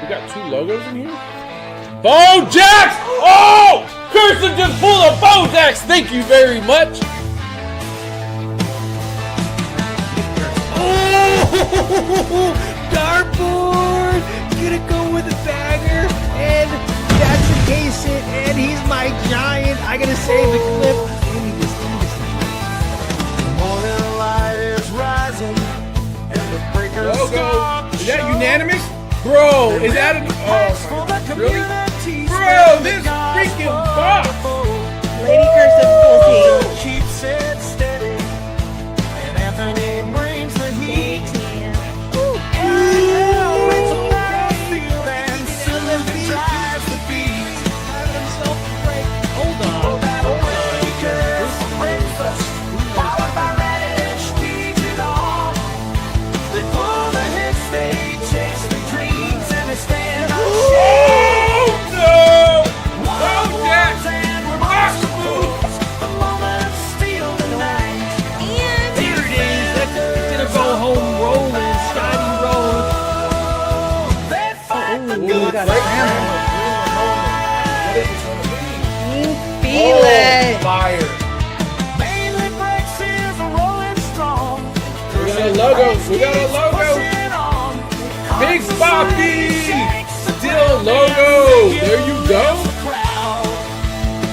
We got two logos in here? Bojax! Oh! Kirsten just pulled a Bojax! Thank you very much! Oh! Dartboard! Gonna go with a bagger, and that's the case it, and he's my giant. I gotta save the clip. Give me this. Morning light is rising, and the breakers Logo! Is that unanimous? Bro, is that an... Oh, really? Bro, this freaking box! Lady Cursive Full Team. keeps it steady, and Anthony brings the heat. And it's a battlefield, and Sylvie drives the beat. Hold on. Battle breakers, breakfast, powered by Radish, Dijital. They pull the hits, they chase the dreams, and they stand on Oh, no! Bojax! and remarkables. The moments steal the night. Here it is. That's gonna go home rolling, Scotty Road. They fight the Ooh, good got fight. Feel it. Fire! Mainly breaks is rolling strong. We got a logo! We got a logo! Big Poppy! Still logo! There you go!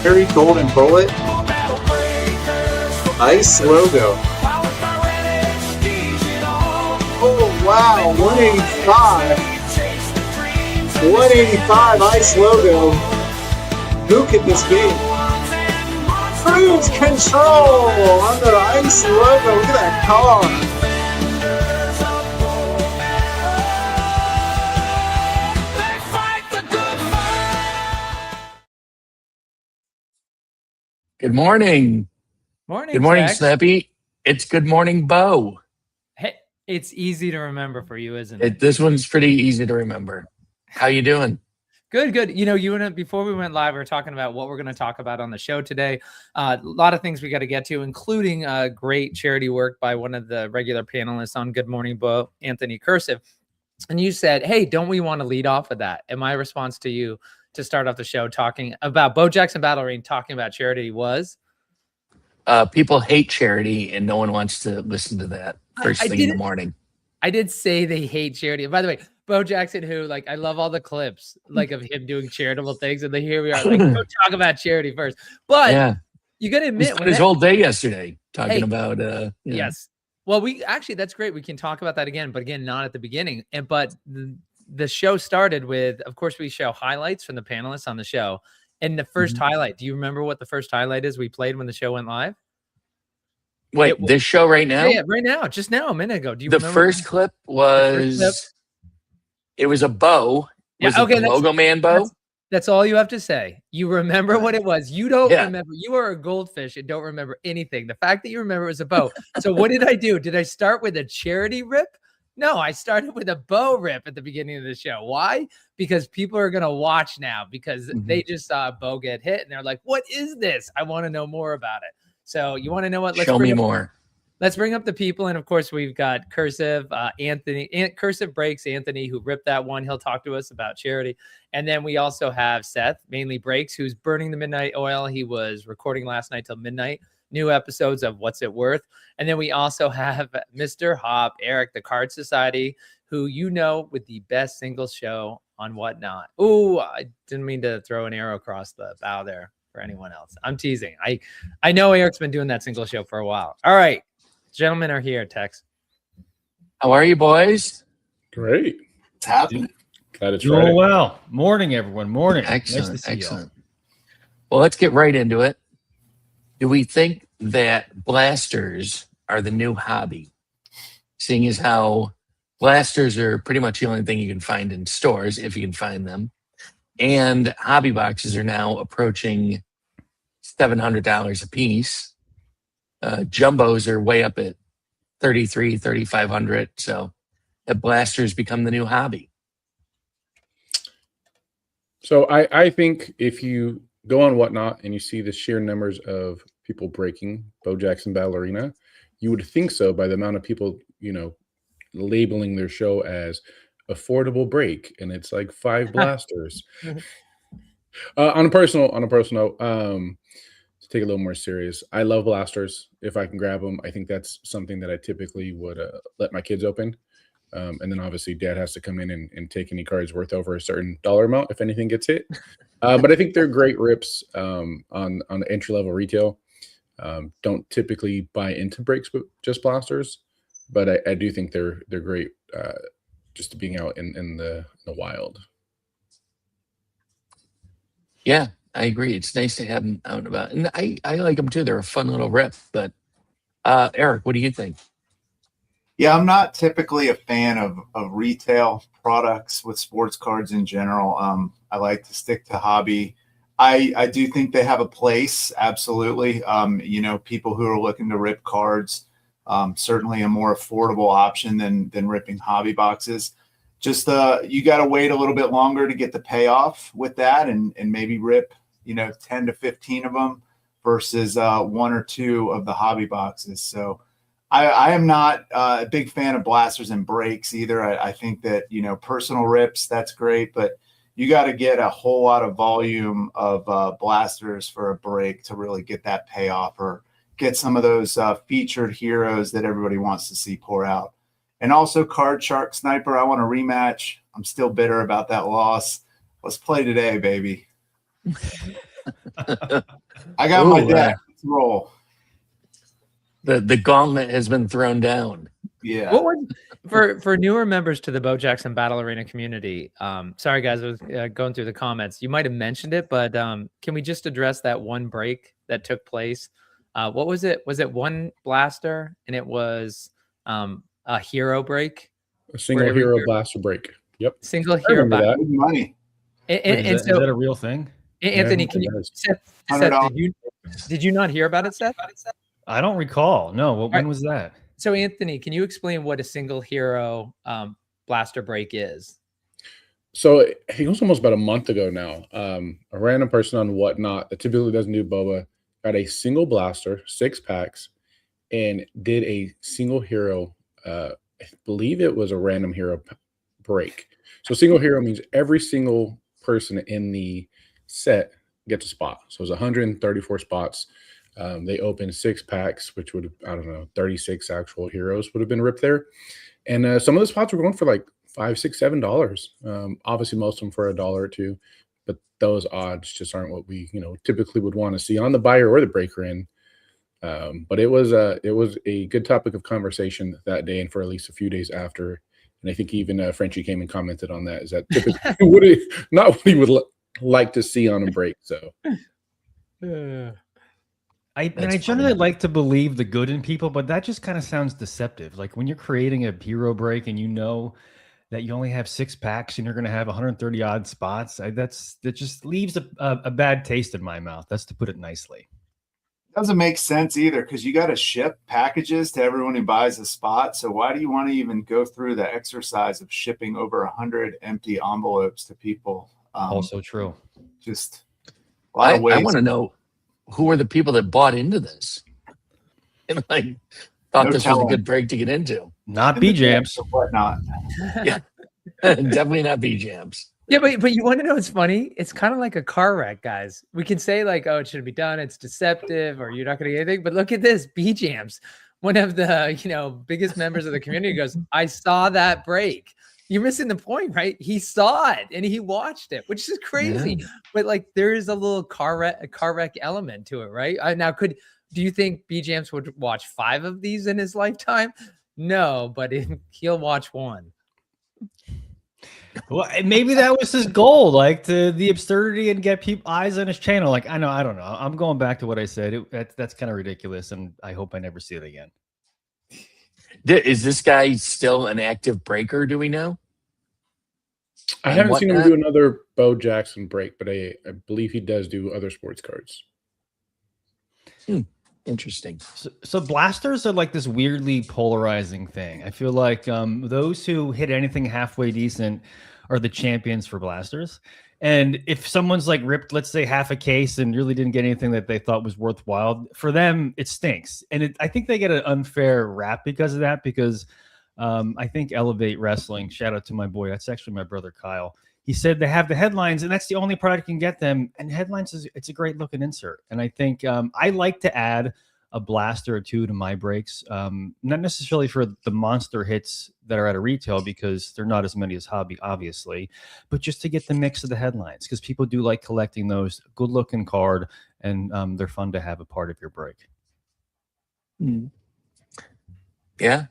Very golden bullet. Ice logo. Oh wow, 185. 185 ice logo. Who could this be? Cruise control on the ice logo. Look at that car. Good morning. Morning. Good morning, Tex. Snappy. It's good morning, Bo. Hey, it's easy to remember for you, isn't it? This one's pretty easy to remember. How you doing? Good. You know, you and I, before we went live, we were talking about what we're going to talk about on the show today. A lot of things we got to get to, including great charity work by one of the regular panelists on Good Morning Bo, Anthony Cursive. And you said, "Hey, don't we want to lead off with that?" And my response to you to start off the show talking about Bojax and Battle Arena, talking about charity was, People hate charity, and no one wants to listen to that first thing in the morning. I did say they hate charity. And by the way, Bo Jackson, who, like, I love all the clips like of him doing charitable things, and then here we are, like, go talk about charity first. But Yeah, you got to he admit, spent when his that- whole day yesterday talking Hey, about. yes. Well, we actually, that's great. We can talk about that again, but again, not at the beginning. And but the show started with, of course, we show highlights from the panelists on the show. And the first highlight, do you remember what the first highlight is we played when the show went live? Wait, this show right now? Yeah, right now, just now, a minute ago. Do you The remember? first clip was. It was a bow. Yeah, Was okay, it the Logo Man bow? That's all you have to say. You remember what it was. You don't Yeah. remember. You are a goldfish and don't remember anything. The fact that you remember it was a bow. So what did I do? Did I start with a charity rip? No, I started with a bow rip at the beginning of the show. Why? Because people are going to watch now because they just saw a bow get hit and they're like, what is this? I want to know more about it. So you want to know what? Show me more. Let's bring up the people. And of course, we've got Cursive, Anthony, Cursive Breaks, Anthony, who ripped that one. He'll talk to us about charity. And then we also have Seth, mainly Breaks, who's burning the midnight oil. He was recording last night till midnight, new episodes of What's It Worth. And then we also have Mr. Hop, Eric, the Card Society, who you know with the best single show on Whatnot. Ooh, I didn't mean to throw an arrow across the bow there for anyone else. I'm teasing. I know Eric's been doing that single show for a while. All right. Gentlemen are here, Tex. How are you, boys? Great. What's happening? Glad it's Doing Friday. well. Morning, everyone. Morning. Excellent. Nice to see Excellent. Well, let's get right into it. Do we think that blasters are the new hobby? Seeing as how blasters are pretty much the only thing you can find in stores, if you can find them. And hobby boxes are now approaching $700 a piece. Jumbos are way up at $3,300, $3,500. So have blasters become the new hobby? So I think if you go on Whatnot and you see the sheer numbers of people breaking Bojax and Battle Arena, you would think so by the amount of people, labeling their show as affordable break, and it's like 5 blasters. On a personal note, to take it a little more serious, I love blasters. If I can grab them, I think that's something that I typically would let my kids open. And then obviously dad has to come in and take any cards worth over a certain dollar amount if anything gets hit. But I think they're great rips on the entry level retail. Don't typically buy into breaks with just blasters, but I do think they're great just being out in the wild. Yeah, I agree. It's nice to have them out and about, and I like them too. They're a fun little rip. But Eric, what do you think? Yeah, I'm not typically a fan of retail products with sports cards in general. I like to stick to hobby. I do think they have a place, absolutely. People who are looking to rip cards, certainly a more affordable option than ripping hobby boxes. Just you got to wait a little bit longer to get the payoff with that, and maybe rip 10 to 15 of them versus 1 or 2 of the hobby boxes. So I am not a big fan of blasters and breaks either. I think that personal rips, that's great, but you got to get a whole lot of volume of blasters for a break to really get that payoff, or get some of those featured heroes that everybody wants to see pour out. And also Card Shark Sniper, I want a rematch. I'm still bitter about that loss. Let's play today, baby. I got my deck. Let's roll. The gauntlet has been thrown down. Yeah. What would, for newer members to the Bo Jackson Battle Arena community? Sorry guys, I was going through the comments. You might have mentioned it, but can we just address that one break that took place? What was it? Was it one blaster and it was a hero break? A single hero blaster break. Yep. Single hero that. Good money. Is that a real thing? Anthony, Yeah, can you? it is. Seth, did you not hear about it, Seth? I don't recall. No. When was that? So Anthony, can you explain what a single hero blaster break is? So I think it was almost about a month ago now. A random person on Whatnot that typically doesn't do boba got a single blaster, 6 packs, and did a single hero. I believe it was a random hero break. So single hero means every single person in the set gets a spot. So it was 134 spots. They opened 6 packs, which would have, I don't know, 36 actual heroes would have been ripped there. And some of the spots were going for like $5, $6, $7. Obviously, most of them for $1 or $2, but those odds just aren't what we typically would want to see on the buyer or the breaker end. But it was a good topic of conversation that day and for at least a few days after. And I think even Frenchie came and commented on that. Is that typically not what he would like to see on a break? So. I generally like to believe the good in people, but that just kind of sounds deceptive. Like when you're creating a hero break and you know that you only have 6 packs and you're going to have 130 odd spots, that just leaves a bad taste in my mouth. That's to put it nicely. Doesn't make sense either, because you got to ship packages to everyone who buys a spot. So why do you want to even go through the exercise of shipping over 100 empty envelopes to people? Also true. Just a lot of ways. I want to know who are the people that bought into this and thought this was a good break to get into. Not B-Jams. Whatnot. Yeah, definitely not B-Jams. Yeah, but you want to know what's funny? It's kind of like a car wreck, guys. We can say oh, it shouldn't be done. It's deceptive, or you're not going to get anything. But look at this, B-Jams, one of the biggest members of the community, goes, "I saw that break." You're missing the point, right? He saw it and he watched it, which is crazy. Yeah. But there is a little car wreck element to it, right? Now, do you think B-Jams would watch 5 of these in his lifetime? No, but he'll watch 1. Well, maybe that was his goal, to the absurdity and get people eyes on his channel. I don't know. I'm going back to what I said. That's kind of ridiculous, and I hope I never see it again. Is this guy still an active breaker? Do we know? I haven't seen him do another Bo Jackson break, but I believe he does do other sports cards. Interesting. So blasters are this weirdly polarizing thing. I feel like those who hit anything halfway decent are the champions for blasters. And if someone's ripped, let's say, half a case and really didn't get anything that they thought was worthwhile, for them, it stinks. And I think they get an unfair rap because of that, because I think Elevate Wrestling, shout out to my boy, that's actually my brother Kyle. He said they have the headlines, and that's the only product you can get them. And headlines it's a great looking insert. And I think I like to add a blaster or two to my breaks, not necessarily for the monster hits that are at a retail because they're not as many as hobby, obviously, but just to get the mix of the headlines because people do like collecting those. Good looking card, and they're fun to have a part of your break. Yeah,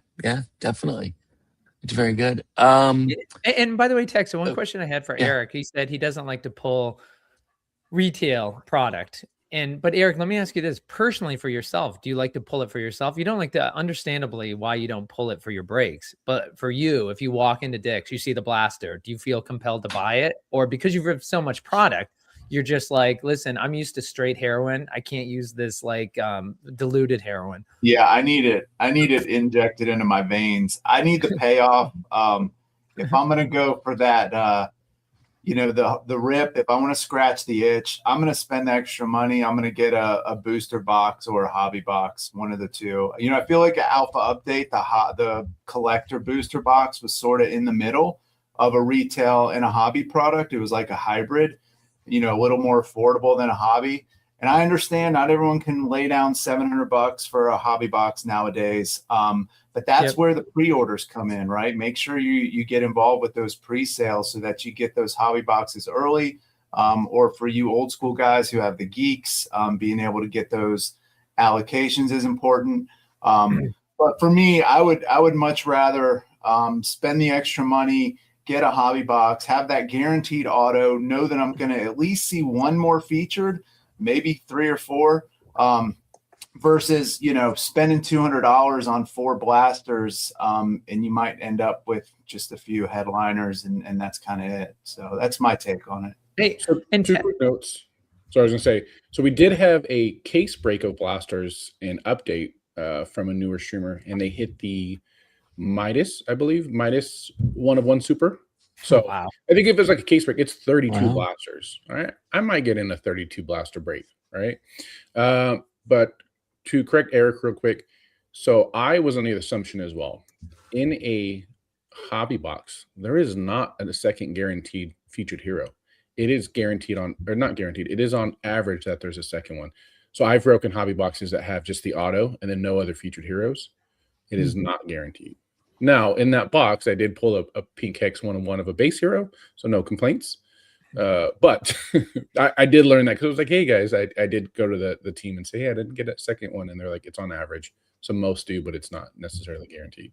definitely. It's very good. And by the way, Tex, one question I had for yeah. Eric. He said he doesn't like to pull retail product. But Eric, let me ask you this personally for yourself. Do you like to pull it for yourself? You don't like to, understandably, why you don't pull it for your breaks. But for you, if you walk into Dick's, you see the blaster, do you feel compelled to buy it? Or because you've ripped so much product, you're just like, listen, I'm used to straight heroin. I can't use this like diluted heroin. Yeah, I need it. I need it injected into my veins. I need the payoff. If I'm gonna go for that, the rip. If I want to scratch the itch, I'm gonna spend the extra money. I'm gonna get a booster box or a hobby box, one of the two. I feel like an Alpha Update, the collector booster box was sort of in the middle of a retail and a hobby product. It was like a hybrid, a little more affordable than a hobby. And I understand not everyone can lay down $700 for a hobby box nowadays. But that's where the pre-orders come in, right? Make sure you get involved with those pre-sales so that you get those hobby boxes early. Or for you old school guys who have the geeks, being able to get those allocations is important. But for me, I would much rather spend the extra money, get a hobby box, have that guaranteed auto, know that I'm going to at least see one more featured, maybe 3 or 4, versus, spending $200 on 4 blasters. And you might end up with just a few headliners and that's kind of it. So that's my take on it. Hey, So and 2 quick notes. So I was going to say, so we did have a case break of blasters and update from a newer streamer, and they hit the Midas, I believe, Midas 1 of 1 super. So wow. I think if it's like a case break, it's 32 Wow. blasters. All right. I might get in a 32 blaster break. Right. But to correct Eric real quick. So I was on the assumption as well. In a hobby box, there is not a second guaranteed featured hero. It is guaranteed on, or not guaranteed. It is on average that there's a second one. So I've broken hobby boxes that have just the auto and then no other featured heroes. It is not guaranteed. Now, in that box, I did pull a pink Hex 1 of 1 of a base hero, so no complaints. But I did learn that because it was like, hey, guys, I did go to the team and say, hey, I didn't get a second one. And they're like, it's on average. So most do, but it's not necessarily guaranteed.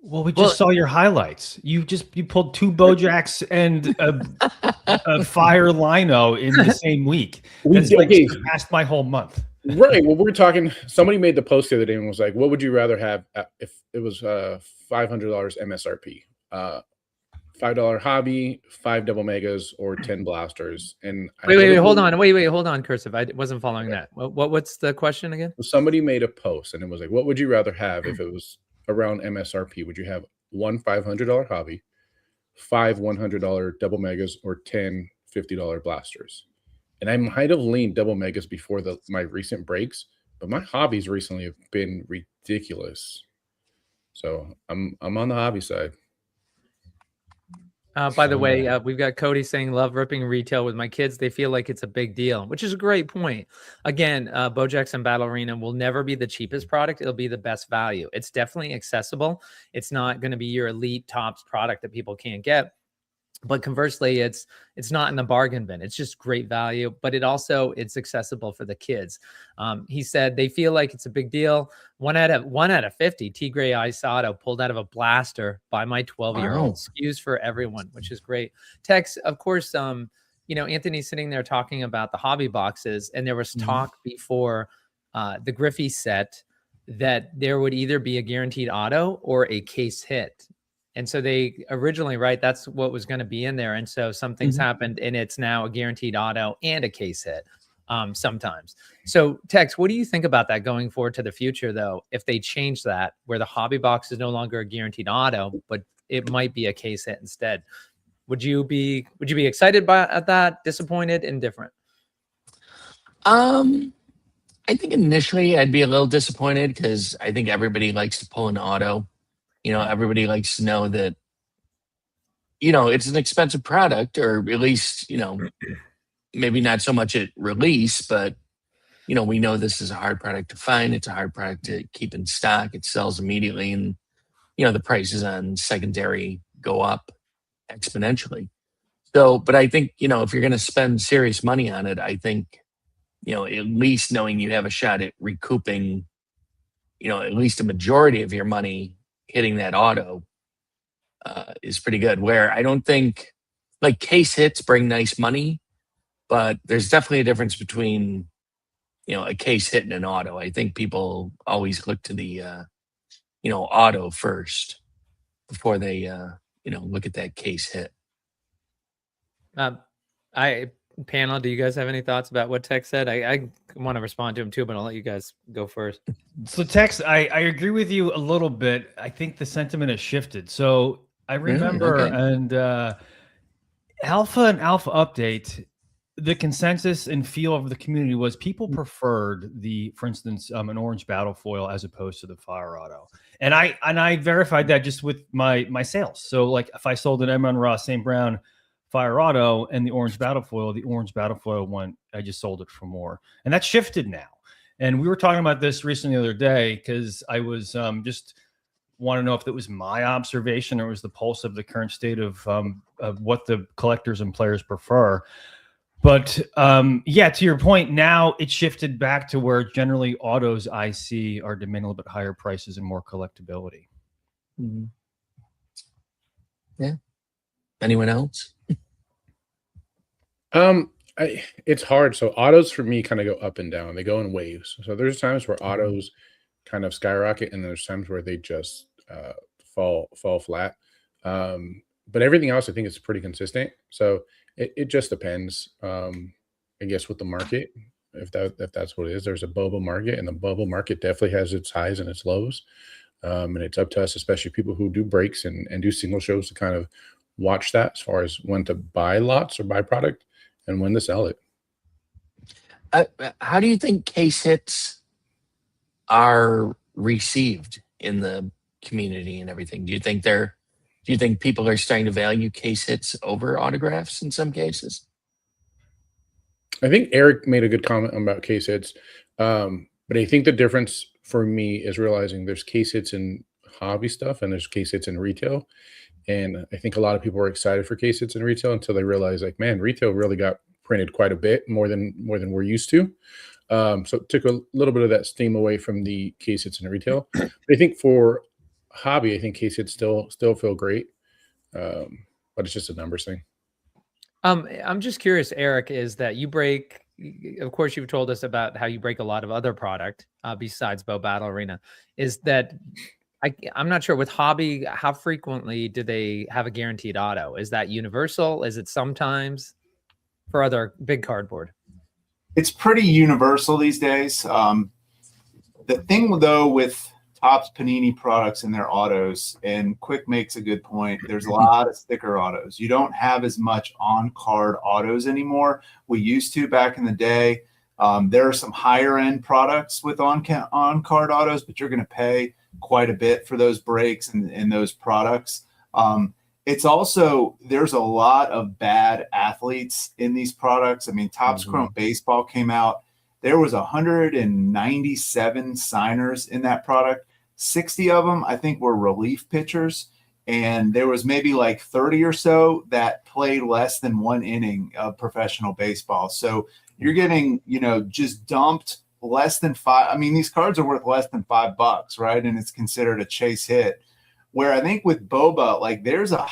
Well, we just saw your highlights. You pulled 2 Bojacks and a Fire Lino in the same week. That's past my whole month. Right. Well, we're talking. Somebody made the post the other day and was like, "What would you rather have if it was $500 MSRP? $5 hobby, 5 double megas, or 10 blasters?" And wait, hold on, Cursive. I wasn't following that. What's the question again? Somebody made a post and it was like, "What would you rather have if it was around MSRP? Would you have 1 $500 hobby, 5 $100 double megas, or 10 $50 blasters?" And I might have leaned double megas before my recent breaks, but my hobbies recently have been ridiculous. So I'm on the hobby side. By the way, we've got Cody saying, love ripping retail with my kids. They feel like it's a big deal, which is a great point. Again, Bojacks and Battle Arena will never be the cheapest product. It'll be the best value. It's definitely accessible. It's not going to be your elite tops product that people can't get. But conversely, it's not in the bargain bin. It's just great value, but it's accessible for the kids. He said they feel like it's a big deal. 1 out of 50 Tigre Isado pulled out of a blaster by my 12-year-old. Wow. SKUs for everyone, which is great. Tex, of course, Anthony's sitting there talking about the hobby boxes, and there was talk before the Griffey set that there would either be a guaranteed auto or a case hit. And so they originally, right, that's what was going to be in there. And so something's happened and it's now a guaranteed auto and a case hit sometimes. So Tex, what do you think about that going forward to the future, though, if they change that where the hobby box is no longer a guaranteed auto, but it might be a case hit instead? Would you be excited at that, disappointed, indifferent? I think initially I'd be a little disappointed because I think everybody likes to pull an auto. everybody likes to know that, it's an expensive product, or at least, maybe not so much at release, but, we know this is a hard product to find. It's a hard product to keep in stock. It sells immediately. And, the prices on secondary go up exponentially. So, but I think, if you're going to spend serious money on it, I think, at least knowing you have a shot at recouping, at least a majority of your money hitting that auto is pretty good. Where I don't think, like, case hits bring nice money, but there's definitely a difference between, a case hit and an auto. I think people always look to the, auto first before they, look at that case hit. Panel, do you guys have any thoughts about what Tech said? I want to respond to him too, but I'll let you guys go first. So Tex, I agree with you a little bit. I think the sentiment has shifted. So I remember okay. and Alpha and Alpha Update, the consensus and feel of the community was people preferred for instance, an orange battle foil as opposed to the Fire Auto. And I verified that just with my sales. So like if I sold an M. Ross St. Brown Fire Auto and the orange battle foil went, I just sold it for more. And that's shifted now. And we were talking about this recently the other day because I was just want to know if that was my observation or was the pulse of the current state of what the collectors and players prefer. But yeah, to your point, now it's shifted back to where generally autos I see are demanding a little bit higher prices and more collectability. Mm-hmm. Yeah. Anyone else? It's hard. So autos for me kind of go up and down. They go in waves. So there's times where autos kind of skyrocket, and there's times where they just fall flat. But everything else, I think, is pretty consistent. So it just depends. I guess with the market, if that's what it is. There's a boba market, and the boba market definitely has its highs and its lows. And it's up to us, especially people who do breaks and do single shows, to kind of watch that as far as when to buy lots or buy product and when to sell it. How do you think case hits are received in the community and everything? Do you think people are starting to value case hits over autographs in some cases? I think Eric made a good comment about case hits. But I think the difference for me is realizing there's case hits in hobby stuff and there's case hits in retail. And I think a lot of people are excited for case hits in retail until they realize, like, man, retail really got printed quite a bit more than we're used to. So it took a little bit of that steam away from the case hits in retail. But I think for hobby, I think case hits still feel great. But it's just a numbers thing. I'm just curious, Eric, is that you break, of course, you've told us about how you break a lot of other product besides Bow Battle Arena. Is that, I'm not sure with hobby, how frequently do they have a guaranteed auto? Is that universal? Is it sometimes for other big cardboard? It's pretty universal these days. The thing though with Topps Panini products and their autos, and Quick makes a good point, there's a lot of sticker autos. You don't have as much on-card autos anymore. We used to back in the day. There are some higher end products with on-card autos, but you're going to pay quite a bit for those breaks and those products. It's also, there's a lot of bad athletes in these products. I mean, Topps Chrome Baseball came out. There was 197 signers in that product. 60 of them, I think, were relief pitchers. And there was maybe like 30 or so that played less than one inning of professional baseball. So you're getting, just dumped less than five. I mean, these cards are worth less than $5, right? And it's considered a chase hit. Where I think with Boba, like, there's a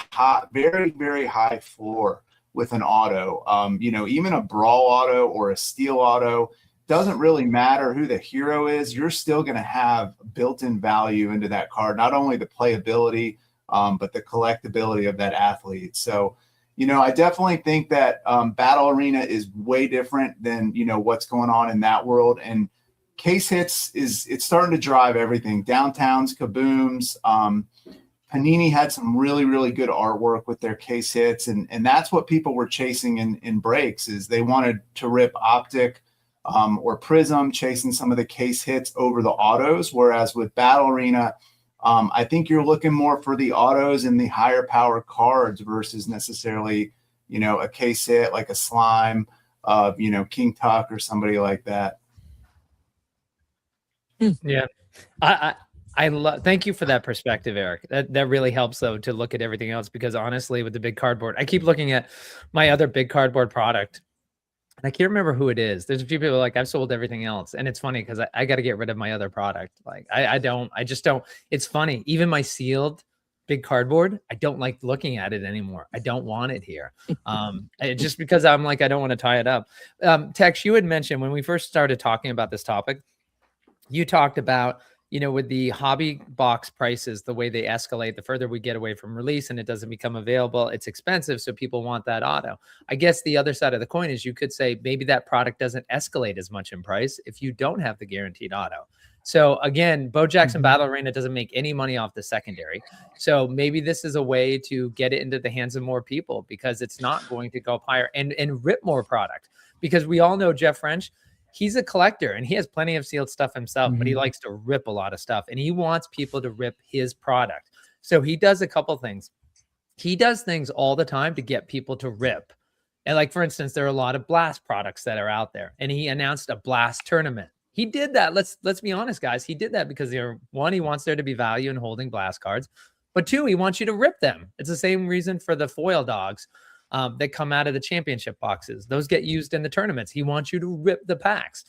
very, very high floor with an auto. Even a brawl auto or a steel auto, doesn't really matter who the hero is. You're still going to have built-in value into that card, not only the playability, but the collectability of that athlete. So, I definitely think that Battle Arena is way different than, what's going on in that world. And case hits it's starting to drive everything. Downtowns, kabooms. Panini had some really, really good artwork with their case hits. And that's what people were chasing in breaks, is they wanted to rip Optic or Prism, chasing some of the case hits over the autos. Whereas with Battle Arena, I think you're looking more for the autos and the higher power cards versus necessarily, a case hit like a Slime, King Tuck or somebody like that. Yeah. I love. Thank you for that perspective, Eric. That really helps though to look at everything else, because honestly, with the big cardboard, I keep looking at my other big cardboard product, and I can't remember who it is. There's a few people like I've sold everything else, and it's funny because I got to get rid of my other product. Like I just don't. It's funny. Even my sealed big cardboard, I don't like looking at it anymore. I don't want it here. Just because I'm like I don't want to tie it up. Tex, you had mentioned when we first started talking about this topic, you talked about, with the hobby box prices, the way they escalate, the further we get away from release and it doesn't become available, it's expensive. So people want that auto. I guess the other side of the coin is you could say maybe that product doesn't escalate as much in price if you don't have the guaranteed auto. So again, Bo Jackson Battle Arena doesn't make any money off the secondary. So maybe this is a way to get it into the hands of more people, because it's not going to go up higher and rip more product. Because we all know Jeff French, he's a collector and he has plenty of sealed stuff himself, but he likes to rip a lot of stuff and he wants people to rip his product. So he does a couple things. He does things all the time to get people to rip. And like, for instance, there are a lot of Blast products that are out there, and he announced a Blast tournament. He did that. Let's be honest, guys. He did that because one, he wants there to be value in holding Blast cards, but two, he wants you to rip them. It's the same reason for the foil dogs that come out of the championship boxes. Those get used in the tournaments. He wants you to rip the packs.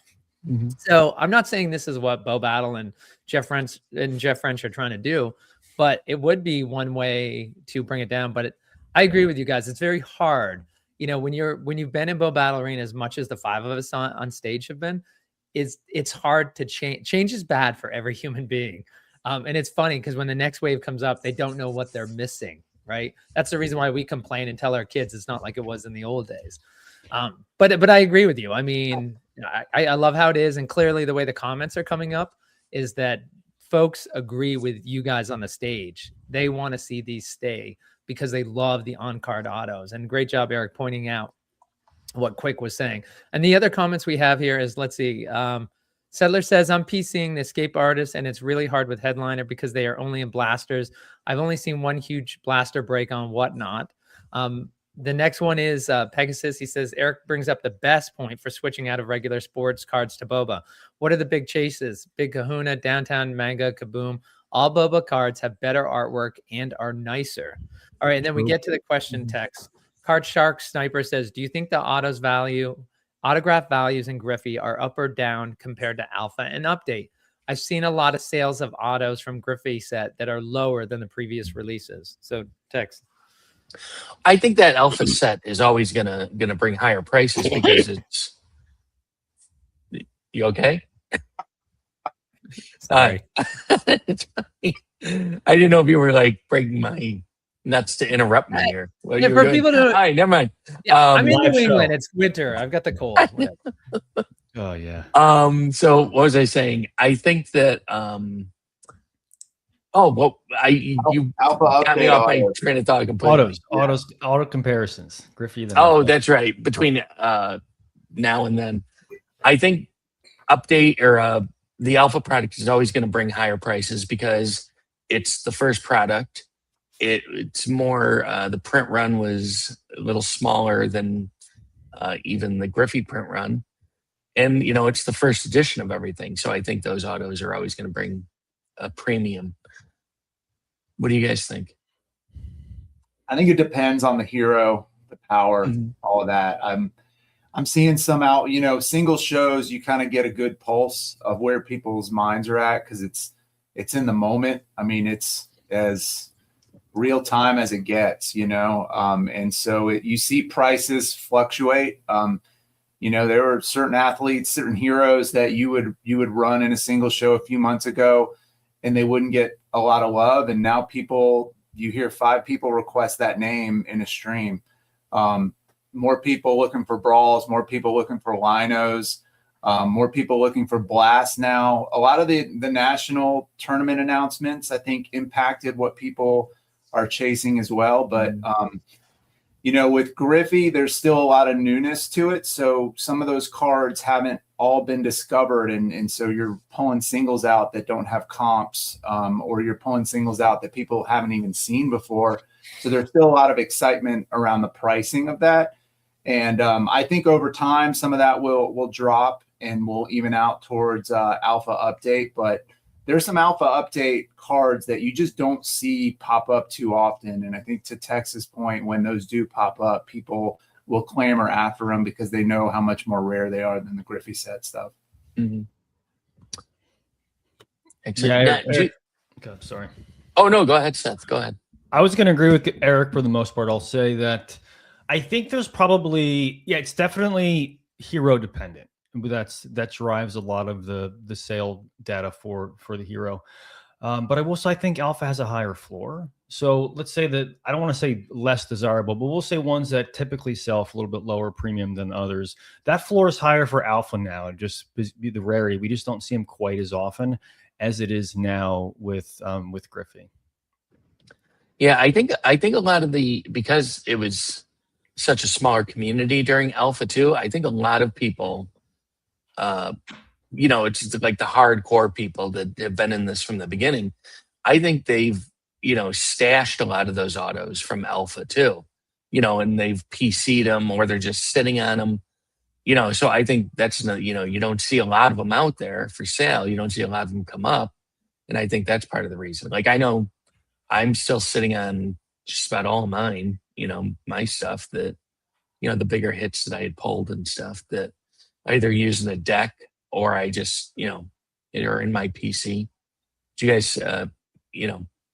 So I'm not saying this is what Bo Battle and Jeff French are trying to do, but it would be one way to bring it down. But I agree with you guys. It's very hard. When you've been in Bo Battle Arena as much as the five of us on stage have been, it's hard to change. Change is bad for every human being. And it's funny because when the next wave comes up, they don't know what they're missing. Right. That's the reason why we complain and tell our kids it's not like it was in the old days. But I agree with you. I mean, I love how it is. And clearly the way the comments are coming up is that folks agree with you guys on the stage. They want to see these stay because they love the on-card autos. And great job, Eric, pointing out what Quick was saying. And the other comments we have here is, let's see. Settler says, I'm PCing the Escape Artist, and it's really hard with Headliner because they are only in blasters. I've only seen one huge blaster break on Whatnot. The next one is Pegasus. He says, Eric brings up the best point for switching out of regular sports cards to Boba. What are the big chases? Big Kahuna, Downtown, Manga, Kaboom. All Boba cards have better artwork and are nicer. All right, and then we get to the question text. Card Shark Sniper says, do you think the autograph values in Griffey are up or down compared to Alpha and Update? I've seen a lot of sales of autos from Griffey set that are lower than the previous releases. So Tex. I think that Alpha set is always gonna bring higher prices because it's. You okay? Sorry. It's fine. I didn't know if you were like breaking my nuts to interrupt me here. Yeah, for people to. All right, never mind. Yeah, I'm in live New show. England. It's winter. I've got the cold. Oh yeah. So what was I saying? I think that you Alpha got me update off my auto. train of thought completely. Auto comparisons. Griffey. That's right. Between now and then, I think Update or the Alpha product is always going to bring higher prices because it's the first product. It's more the print run was a little smaller than even the Griffey print run, and it's the first edition of everything. So I think those autos are always going to bring a premium. What do you guys think? I think it depends on the hero, the power, all of that. I'm seeing some out, single shows, you kind of get a good pulse of where people's minds are at because it's in the moment. I mean, it's as real time as it gets, and so you see prices fluctuate. There were certain athletes, certain heroes that you would run in a single show a few months ago and they wouldn't get a lot of love. And now you hear 5 people request that name in a stream. More people looking for brawls, more people looking for linos, more people looking for blasts now. A lot of the national tournament announcements, I think, impacted what people are chasing as well. But with Griffey, there's still a lot of newness to it. So some of those cards haven't all been discovered. And so you're pulling singles out that don't have comps, or you're pulling singles out that people haven't even seen before. So there's still a lot of excitement around the pricing of that. And I think over time, some of that will drop and will even out towards alpha update. But there's some alpha update cards that you just don't see pop up too often. And I think to Tex's point, when those do pop up, people will clamor after them because they know how much more rare they are than the Griffey set stuff. Mm-hmm. Yeah, sorry. Oh, no, go ahead, Seth. Go ahead. I was going to agree with Eric for the most part. I'll say that I think there's probably, it's definitely hero dependent. That drives a lot of the sale data for the hero. But I think alpha has a higher floor. So let's say that, I don't want to say less desirable, but we'll say ones that typically sell for a little bit lower premium than others. That floor is higher for alpha now, just be the rarity. We just don't see them quite as often as it is now with Griffey. Yeah, I think a lot of because it was such a smaller community during alpha too, I think a lot of people, it's just like the hardcore people that have been in this from the beginning. I think they've, stashed a lot of those autos from alpha too, and they've PC'd them or they're just sitting on them, so I think that's, you don't see a lot of them out there for sale. You don't see a lot of them come up. And I think that's part of the reason. Like, I know I'm still sitting on just about all mine, my stuff that, the bigger hits that I had pulled and stuff that I either use in a deck or I just, are in my PC. Do you guys,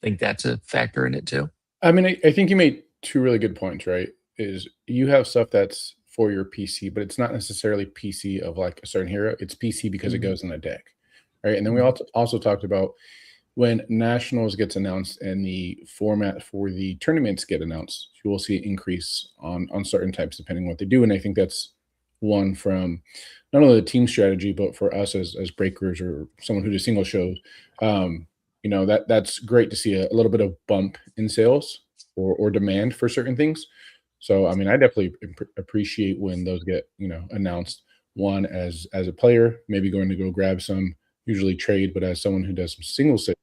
think that's a factor in it too? I mean, I think you made two really good points, right? Is you have stuff that's for your PC, but it's not necessarily PC of like a certain hero. It's PC because it goes in a deck, right? And then we also talked about when Nationals gets announced and the format for the tournaments get announced, you will see an increase on certain types depending on what they do. And I think that's one from not only the team strategy, but for us as breakers or someone who does single shows, that's great to see a little bit of bump in sales or demand for certain things. So, I mean, I definitely appreciate when those get, announced. One, as a player, maybe going to go grab some, usually trade, but as someone who does some single sales,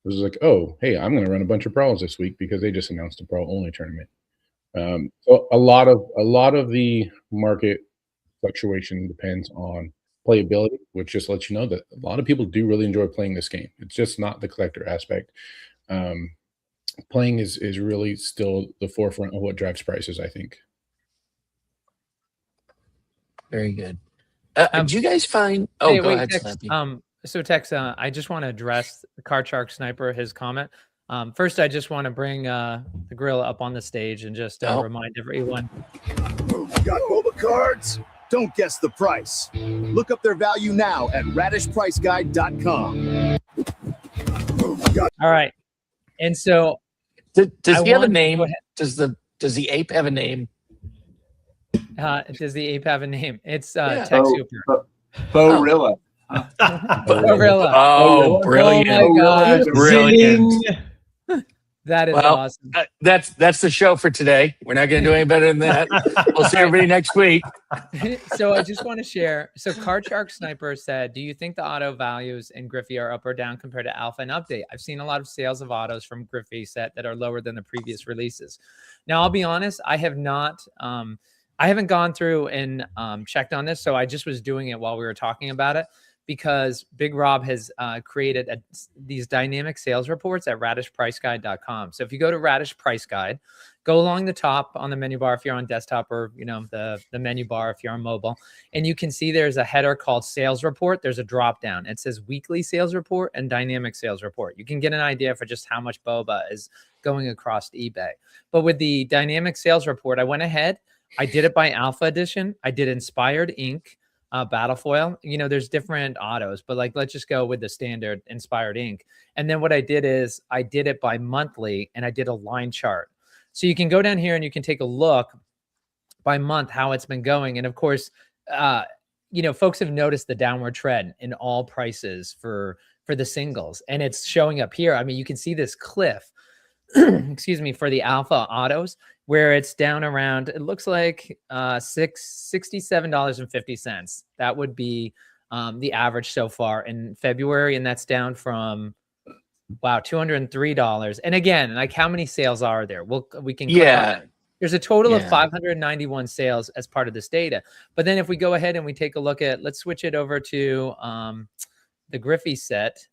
it was like, oh, hey, I'm going to run a bunch of brawls this week because they just announced a brawl only tournament. So a lot of the market fluctuation depends on playability, which just lets you know that a lot of people do really enjoy playing this game. It's just not the collector aspect. Playing is really still the forefront of what drives prices, I think. Very good. Do you guys find? Oh, go ahead, Slappy. So Tex, I just want to address the Card Shark Sniper, his comment. First, I just want to bring the gorilla up on the stage and just remind everyone. Got boba cards? Don't guess the price. Look up their value now at radishpriceguide.com. All right. And so does he have a name? Does the ape have a name? Does the ape have a name? It's Tech Super. Borilla. Gorilla. Oh, brilliant. Oh my God. Brilliant. That is awesome. That's the show for today. We're not going to do any better than that. We'll see everybody next week. So I just want to share. So Card Shark Sniper said, do you think the auto values in Griffey are up or down compared to Alpha and Update? I've seen a lot of sales of autos from Griffey set that are lower than the previous releases. Now, I'll be honest, I have not, I haven't gone through and checked on this. So I just was doing it while we were talking about it, because Big Rob has created these dynamic sales reports at radishpriceguide.com. So if you go to Radish Price Guide, go along the top on the menu bar if you're on desktop, or the menu bar if you're on mobile, and you can see there's a header called Sales Report. There's a drop down. It says Weekly Sales Report and Dynamic Sales Report. You can get an idea for just how much boba is going across eBay. But with the Dynamic Sales Report, I went ahead. I did it by Alpha Edition. I did Inspired Ink. Battle foil, there's different autos, but let's just go with the standard Inspired Ink. And then what I did is I did it by monthly, and I did a line chart. So you can go down here and you can take a look by month how it's been going. And of course, folks have noticed the downward trend in all prices for the singles, and it's showing up here. I mean, you can see this cliff excuse me, for the alpha autos. where it's down around, it looks like $67.50. That would be the average so far in February, and that's down from $203. And again, like how many sales are there? We can click on it. There's a total of 591 sales as part of this data. But then if we go ahead and we take a look at, let's switch it over to the Griffey set.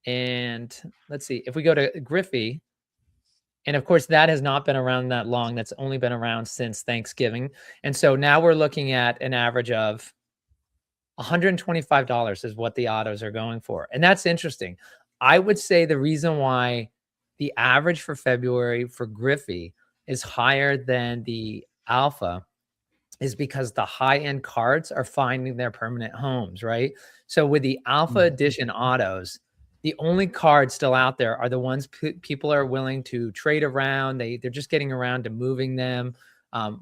And let's see, if we go to Griffey, and of course, that has not been around that long. That's only been around since Thanksgiving. And so now we're looking at an average of $125 is what the autos are going for. And that's interesting. I would say the reason why the average for February for Griffey is higher than the Alpha is because the high-end cards are finding their permanent homes, right? So with the Alpha Edition autos, the only cards still out there are the ones people are willing to trade around. They're just getting around to moving them,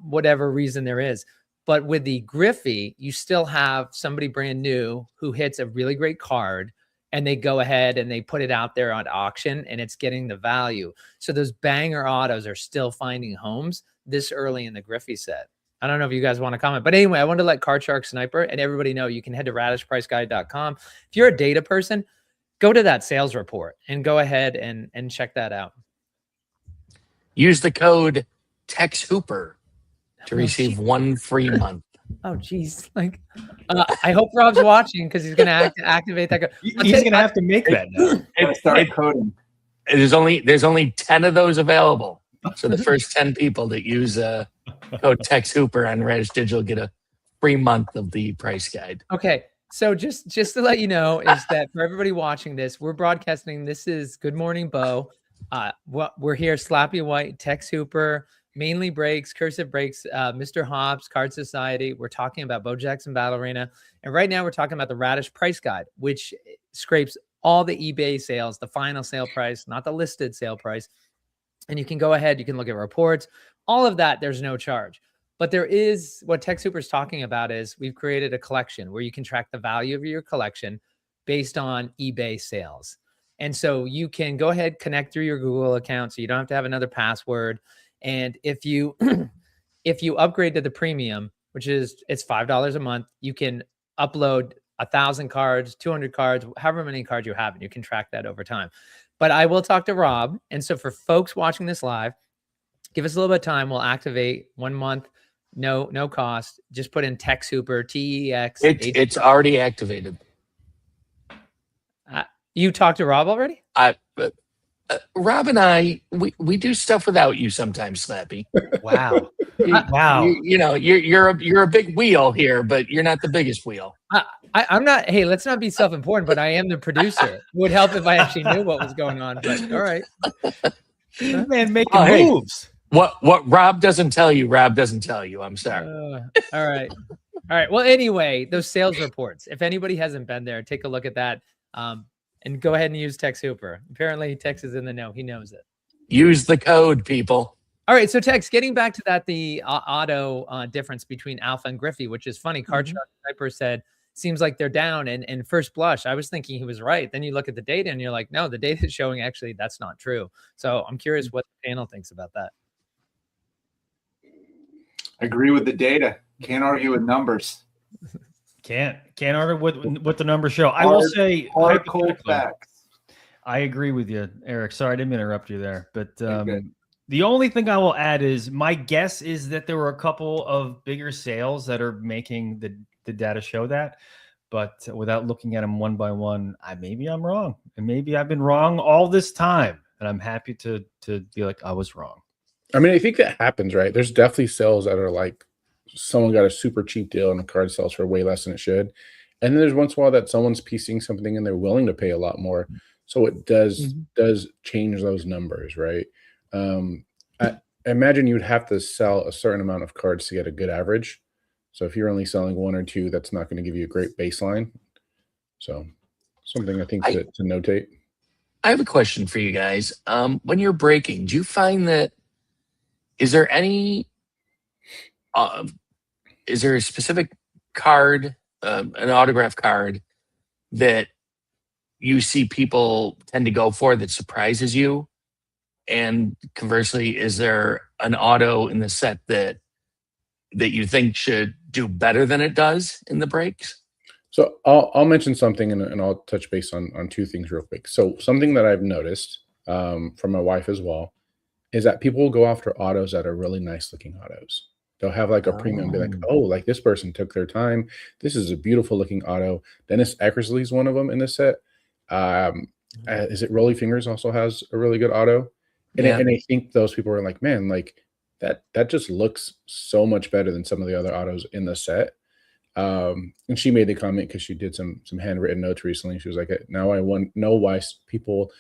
whatever reason there is. But with the Griffey, you still have somebody brand new who hits a really great card, and they go ahead and they put it out there on auction, and it's getting the value. So those banger autos are still finding homes this early in the Griffey set. I don't know if you guys want to comment, but anyway, I wanted to let Card Shark Sniper and everybody know you can head to radishpriceguide.com. If you're a data person, go to that sales report and go ahead and check that out. Use the code TexHooper to receive 1 free month. Oh, geez. Like, I hope Rob's watching because he's going to activate that. He's going to have to make that now. Start coding. There's only 10 of those available. So the first 10 people that use code TexHooper on Radish Digital get a free month of the price guide. Okay. So just to let you know is that for everybody watching this, we're broadcasting. This is Good Morning Bo. We're here, Slappy White, Tex Hooper, Mainly Breaks, Cursive Breaks, Mr. Hobbs, Card Society. We're talking about Bo Jackson Battle Arena. And right now we're talking about the Radish Price Guide, which scrapes all the eBay sales, the final sale price, not the listed sale price. And you can go ahead, you can look at reports, all of that, there's no charge. But there is, what Tech Super is talking about is we've created a collection where you can track the value of your collection based on eBay sales. And so you can go ahead, connect through your Google account so you don't have to have another password. And if you if you upgrade to the premium, which is it's $5 a month, you can upload 1,000 cards, 200 cards, however many cards you have, and you can track that over time. But I will talk to Rob. And so for folks watching this live, give us a little bit of time. We'll activate 1 month. No cost. Just put in Tex Hooper, TEX. It's already activated. You talked to Rob already? Rob and I, we do stuff without you sometimes, Slappy. Wow. Wow. You're a big wheel here, but you're not the biggest wheel. I'm not. Hey, let's not be self-important, but I am the producer. It would help if I actually knew what was going on. But all right. Man, making moves. What Rob doesn't tell you, Rob doesn't tell you. I'm sorry. All right. Well, anyway, those sales reports. If anybody hasn't been there, take a look at that. And go ahead and use Tex Hooper. Apparently, Tex is in the know. He knows it. Use the code, people. All right. So, Tex, getting back to that, the auto difference between Alpha and Griffey, which is funny. Card Shark Sniper said, seems like they're down. And first blush, I was thinking he was right. Then you look at the data and you're like, no, the data is showing actually that's not true. So I'm curious what the panel thinks about that. I agree with the data. Can't argue with numbers. Can't argue what the numbers show. I will say hard cold facts. I agree with you, Eric. Sorry, I didn't interrupt you there. But the only thing I will add is my guess is that there were a couple of bigger sales that are making the data show that. But without looking at them one by one, maybe I'm wrong. And maybe I've been wrong all this time. And I'm happy to be like, I was wrong. I mean, I think that happens, right? There's definitely sales that are like someone got a super cheap deal and the card sells for way less than it should. And then there's once in a while that someone's piecing something and they're willing to pay a lot more. So it does change those numbers, right? I imagine you'd have to sell a certain amount of cards to get a good average. So if you're only selling 1 or 2, that's not going to give you a great baseline. So something I think to notate. I have a question for you guys. When you're breaking, do you find that is there a specific card, an autograph card that you see people tend to go for that surprises you? And conversely, is there an auto in the set that you think should do better than it does in the breaks? So I'll mention something and I'll touch base on two things real quick. So something that I've noticed from my wife as well is that people will go after autos that are really nice looking autos. They'll have like a premium, be like, Oh. oh, like this person took their time. This is a beautiful looking auto. Dennis Eckersley is one of them in this set. Is it Rolly Fingers also has a really good auto? Yeah. And I think those people are like, man, like that just looks so much better than some of the other autos in the set. And she made the comment because she did some handwritten notes recently. She was like, now I want know why people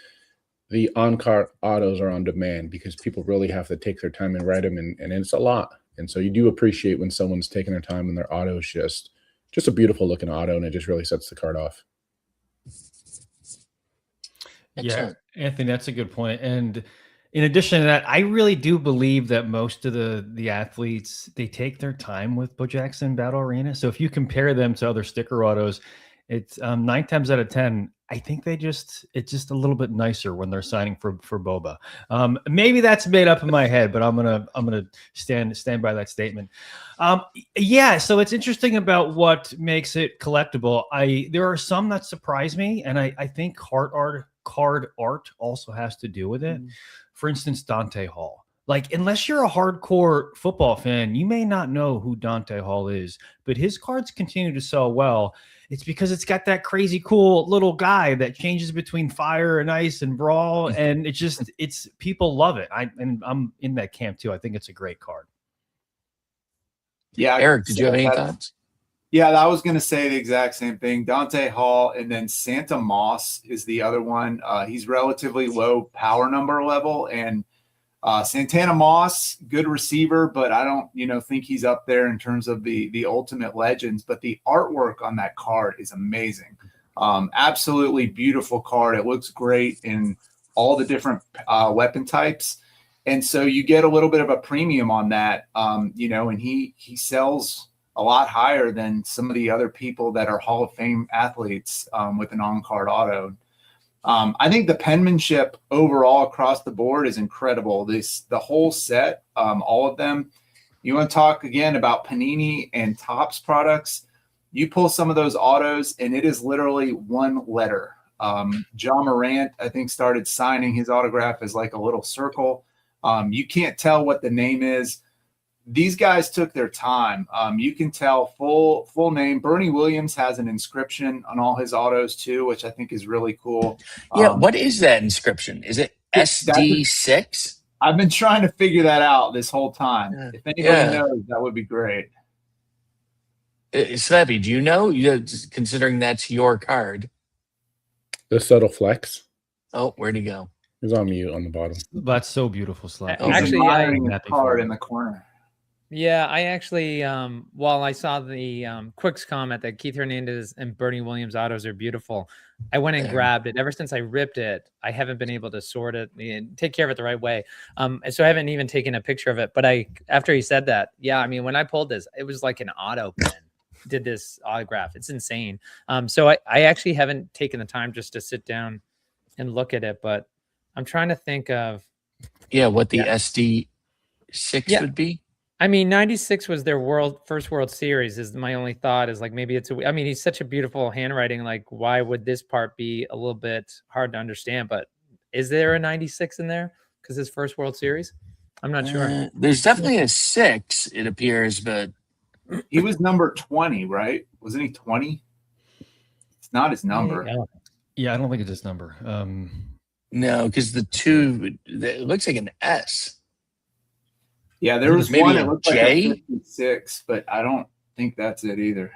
the on-car autos are on demand because people really have to take their time and write them, and it's a lot. And so you do appreciate when someone's taking their time and their auto is just a beautiful looking auto, and it just really sets the card off. Yeah, Anthony, that's a good point. And in addition to that, I really do believe that most of the athletes, they take their time with Bo Jackson Battle Arena. So if you compare them to other sticker autos, it's 9 times out of 10. I think it's just a little bit nicer when they're signing for Boba. Maybe that's made up in my head, but I'm gonna stand by that statement. Yeah, so it's interesting about what makes it collectible. There are some that surprise me, and I think card art also has to do with it. For instance, Dante Hall. Like, unless you're a hardcore football fan, you may not know who Dante Hall is, but his cards continue to sell well. It's because it's got that crazy cool little guy that changes between fire and ice and brawl, and it's people love it. I'm in that camp too. I think it's a great card. Yeah, Eric, did you have any thoughts? Yeah, I was going to say the exact same thing. Dante Hall, and then Santa Moss is the other one. He's relatively low power number level, and Santana Moss, good receiver, but I don't, think he's up there in terms of the ultimate legends. But the artwork on that card is amazing. Absolutely beautiful card. It looks great in all the different weapon types. And so you get a little bit of a premium on that, and he sells a lot higher than some of the other people that are Hall of Fame athletes with an on-card auto. I think the penmanship overall across the board is incredible. The whole set, all of them. You want to talk again about Panini and Topps products? You pull some of those autos, and it is literally one letter. John Morant, I think, started signing his autograph as like a little circle. You can't tell what the name is. These guys took their time. You can tell full name. Bernie Williams has an inscription on all his autos too, which I think is really cool. Yeah, what is that inscription? Is it SD6? I've been trying to figure that out this whole time. If anybody knows, that would be great. Slappy, do you know? Considering that's your card. The subtle flex. Oh, where'd he go? He's on mute on the bottom. That's so beautiful, Slappy. Actually, the card in the corner. Yeah, I actually, while I saw the Quicks comment that Keith Hernandez and Bernie Williams autos are beautiful, I went and grabbed it. Ever since I ripped it, I haven't been able to sort it and take care of it the right way. And so I haven't even taken a picture of it. But after he said that, yeah, I mean, when I pulled this, it was like an auto pen did this autograph. It's insane. So I actually haven't taken the time just to sit down and look at it, but I'm trying to think of what the SD6 would be. I mean, 96 was their first World Series is my only thought is like, maybe he's such a beautiful handwriting. Like, why would this part be a little bit hard to understand? But is there a 96 in there? Because his first World Series? I'm not sure. There's definitely a 6, it appears, but he was number 20, right? Wasn't he 20? It's not his number. Yeah, I don't think it's his number. No, because the 2, it looks like an S. Yeah, there was maybe one a that looked J? like a 56, but I don't think that's it either.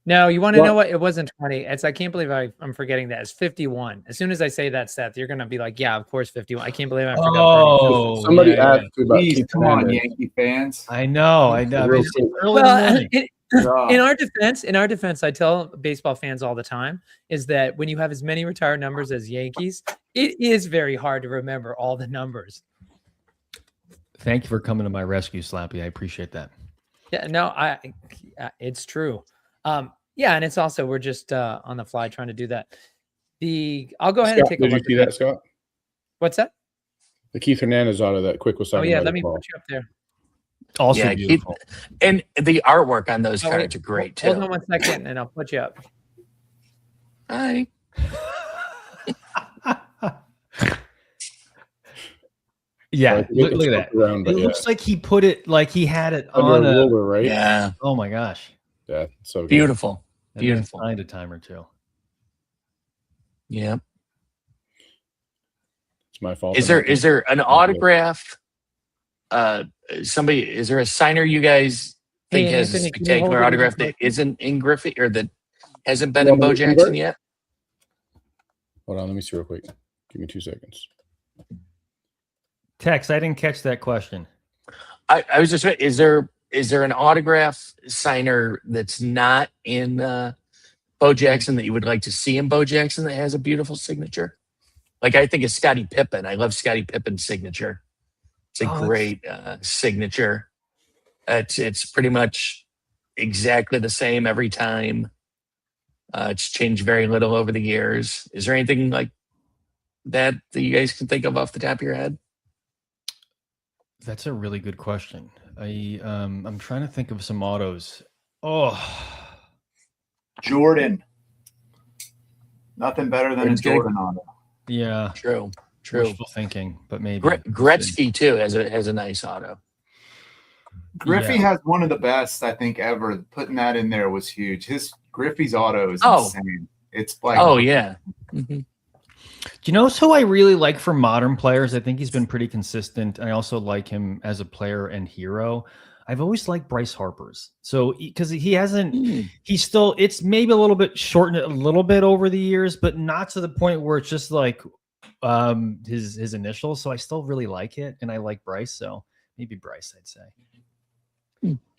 No, you want to know what? It wasn't 20. I can't believe I'm forgetting that. It's 51. As soon as I say that, Seth, you're going to be like, yeah, of course, 51. I can't believe I forgot. Oh, somebody asked you about Please, Keith come on, Hernandez. Yankee fans. I know. Real It's quick. early in the morning. In our defense, I tell baseball fans all the time is that when you have as many retired numbers as Yankees, it is very hard to remember all the numbers. Thank you for coming to my rescue, Slappy. I appreciate that. Yeah, no, it's true. Yeah, and it's also we're just on the fly trying to do that. I'll go ahead and take a look. Did you see that, Scott? What's that? The Keith Hernandez auto that Quick was Oh talking yeah, about. let as me well. put you up there. Also Yeah, beautiful. and the artwork on those Oh, cards wait, are great too. hold on 1 second, and I'll put you up. Hi. Yeah, So look at that. around, It but looks like he put it like he had it under on a a. roller, right? Yeah, Oh my gosh, Yeah, so good. beautiful, and then beautiful. signed a time or two. Yeah. It's my fault. Is there an autograph? Somebody, is there a signer you guys think Hey, has a Anthony, can you hold spectacular it autograph even that closer? isn't in Griffey or that hasn't been You in want Bo me to Jackson convert? yet? Hold on, let me see real quick. Give me 2 seconds. Tex, I didn't catch that question. I was just, is there an autograph signer that's not in Bo Jackson that you would like to see in Bo Jackson that has a beautiful signature? Like I think of Scottie Pippen. I love Scottie Pippen's signature. It's a great signature. It's pretty much exactly the same every time. It's changed very little over the years. Is there anything like that you guys can think of off the top of your head? That's a really good question. I'm trying to think of some autos. Oh, Jordan. Nothing better than a Jordan auto. yeah. True. Wishful thinking, but maybe Gretzky too has a nice auto. Griffey has one of the best, I think, ever. Putting that in there was huge. Griffey's auto is insane. It's like, oh yeah. Mm-hmm. Do you know who I really like for modern players? I think he's been pretty consistent. I also like him as a player and hero. I've always liked Bryce Harper's. So because he hasn't, he's still, it's maybe a little bit shortened a little bit over the years, but not to the point where it's just like his initials. So I still really like it, and I like Bryce. So maybe Bryce, I'd say.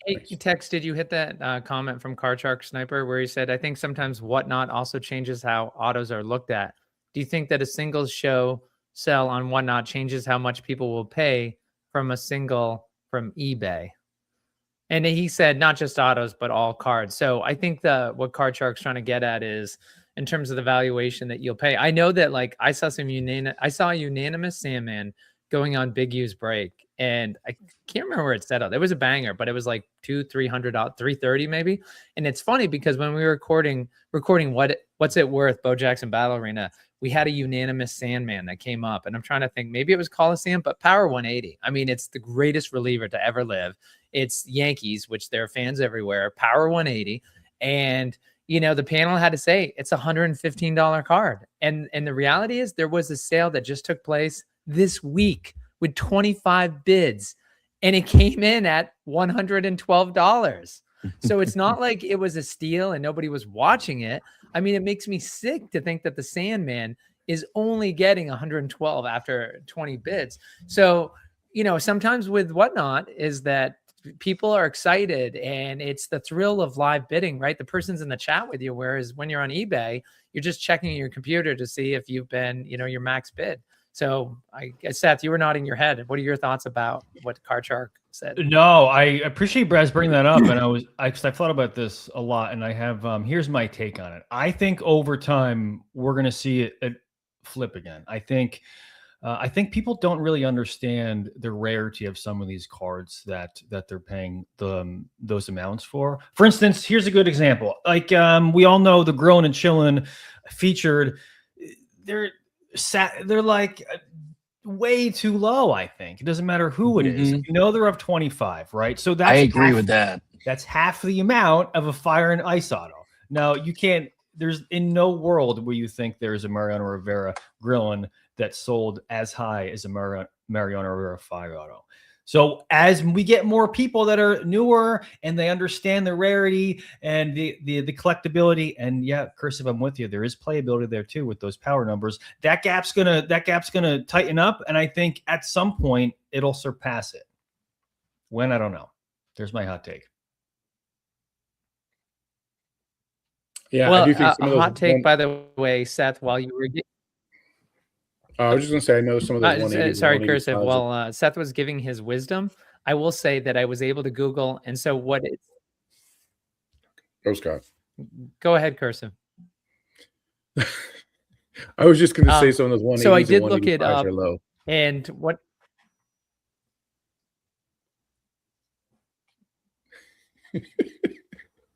Hey, Tex, did you hit that comment from Card Shark Sniper where he said, I think sometimes Whatnot also changes how autos are looked at. Do you think that a single show sell on Whatnot changes how much people will pay from a single from eBay? And he said not just autos, but all cards. So I think what Card Shark's trying to get at is in terms of the valuation that you'll pay. I know that like I saw a unanimous Sandman going on Big U's break, and I can't remember where it settled. It was a banger, but it was like $200-300, $330 maybe. And it's funny because when we were recording what's it worth, Bo Jackson Battle Arena, we had a unanimous Sandman that came up, and I'm trying to think maybe it was Coliseum, but Power 180. I mean, it's the greatest reliever to ever live. It's Yankees, which there are fans everywhere. Power 180, and the panel had to say it's $115 card, and the reality is there was a sale that just took place this week with 25 bids, and it came in at $112. So it's not like it was a steal and nobody was watching it. I mean, it makes me sick to think that the Sandman is only getting 112 after 20 bids. So, sometimes with Whatnot is that people are excited and it's the thrill of live bidding, right? The person's in the chat with you. Whereas when you're on eBay, you're just checking your computer to see if you've been, your max bid. So I guess, Seth, you were nodding your head. What are your thoughts about what Card Shark said? No, I appreciate Braz bringing that up. And I've thought about this a lot, and I have, here's my take on it. I think over time, we're going to see it flip again. I think people don't really understand the rarity of some of these cards that they're paying those amounts for. For instance, here's a good example. Like we all know the Grillin' and Chillin' featured. They're like way too low. I think it doesn't matter who it is. They're up 25, right? So I agree with that. That's half the amount of a Fire and Ice auto. Now you can't. There's in no world where you think there's a Mariano Rivera Grillin' that sold as high as a Mariano Rivera Fire auto. So as we get more people that are newer and they understand the rarity and the collectability, and yeah, Cursive, I'm with you. There is playability there too with those power numbers. That gap's gonna tighten up, and I think at some point it'll surpass it. When, I don't know. There's my hot take. Yeah, well, I do think a hot take, by the way, Seth, while you were I was just gonna say, I know some of those 180s. sorry, Cursive. While Seth was giving his wisdom, I will say that I was able to Google, and so what it's. Go, Scott. Go ahead, Cursive. I was just gonna say some of those 180s. So I did look it up. Are low. And what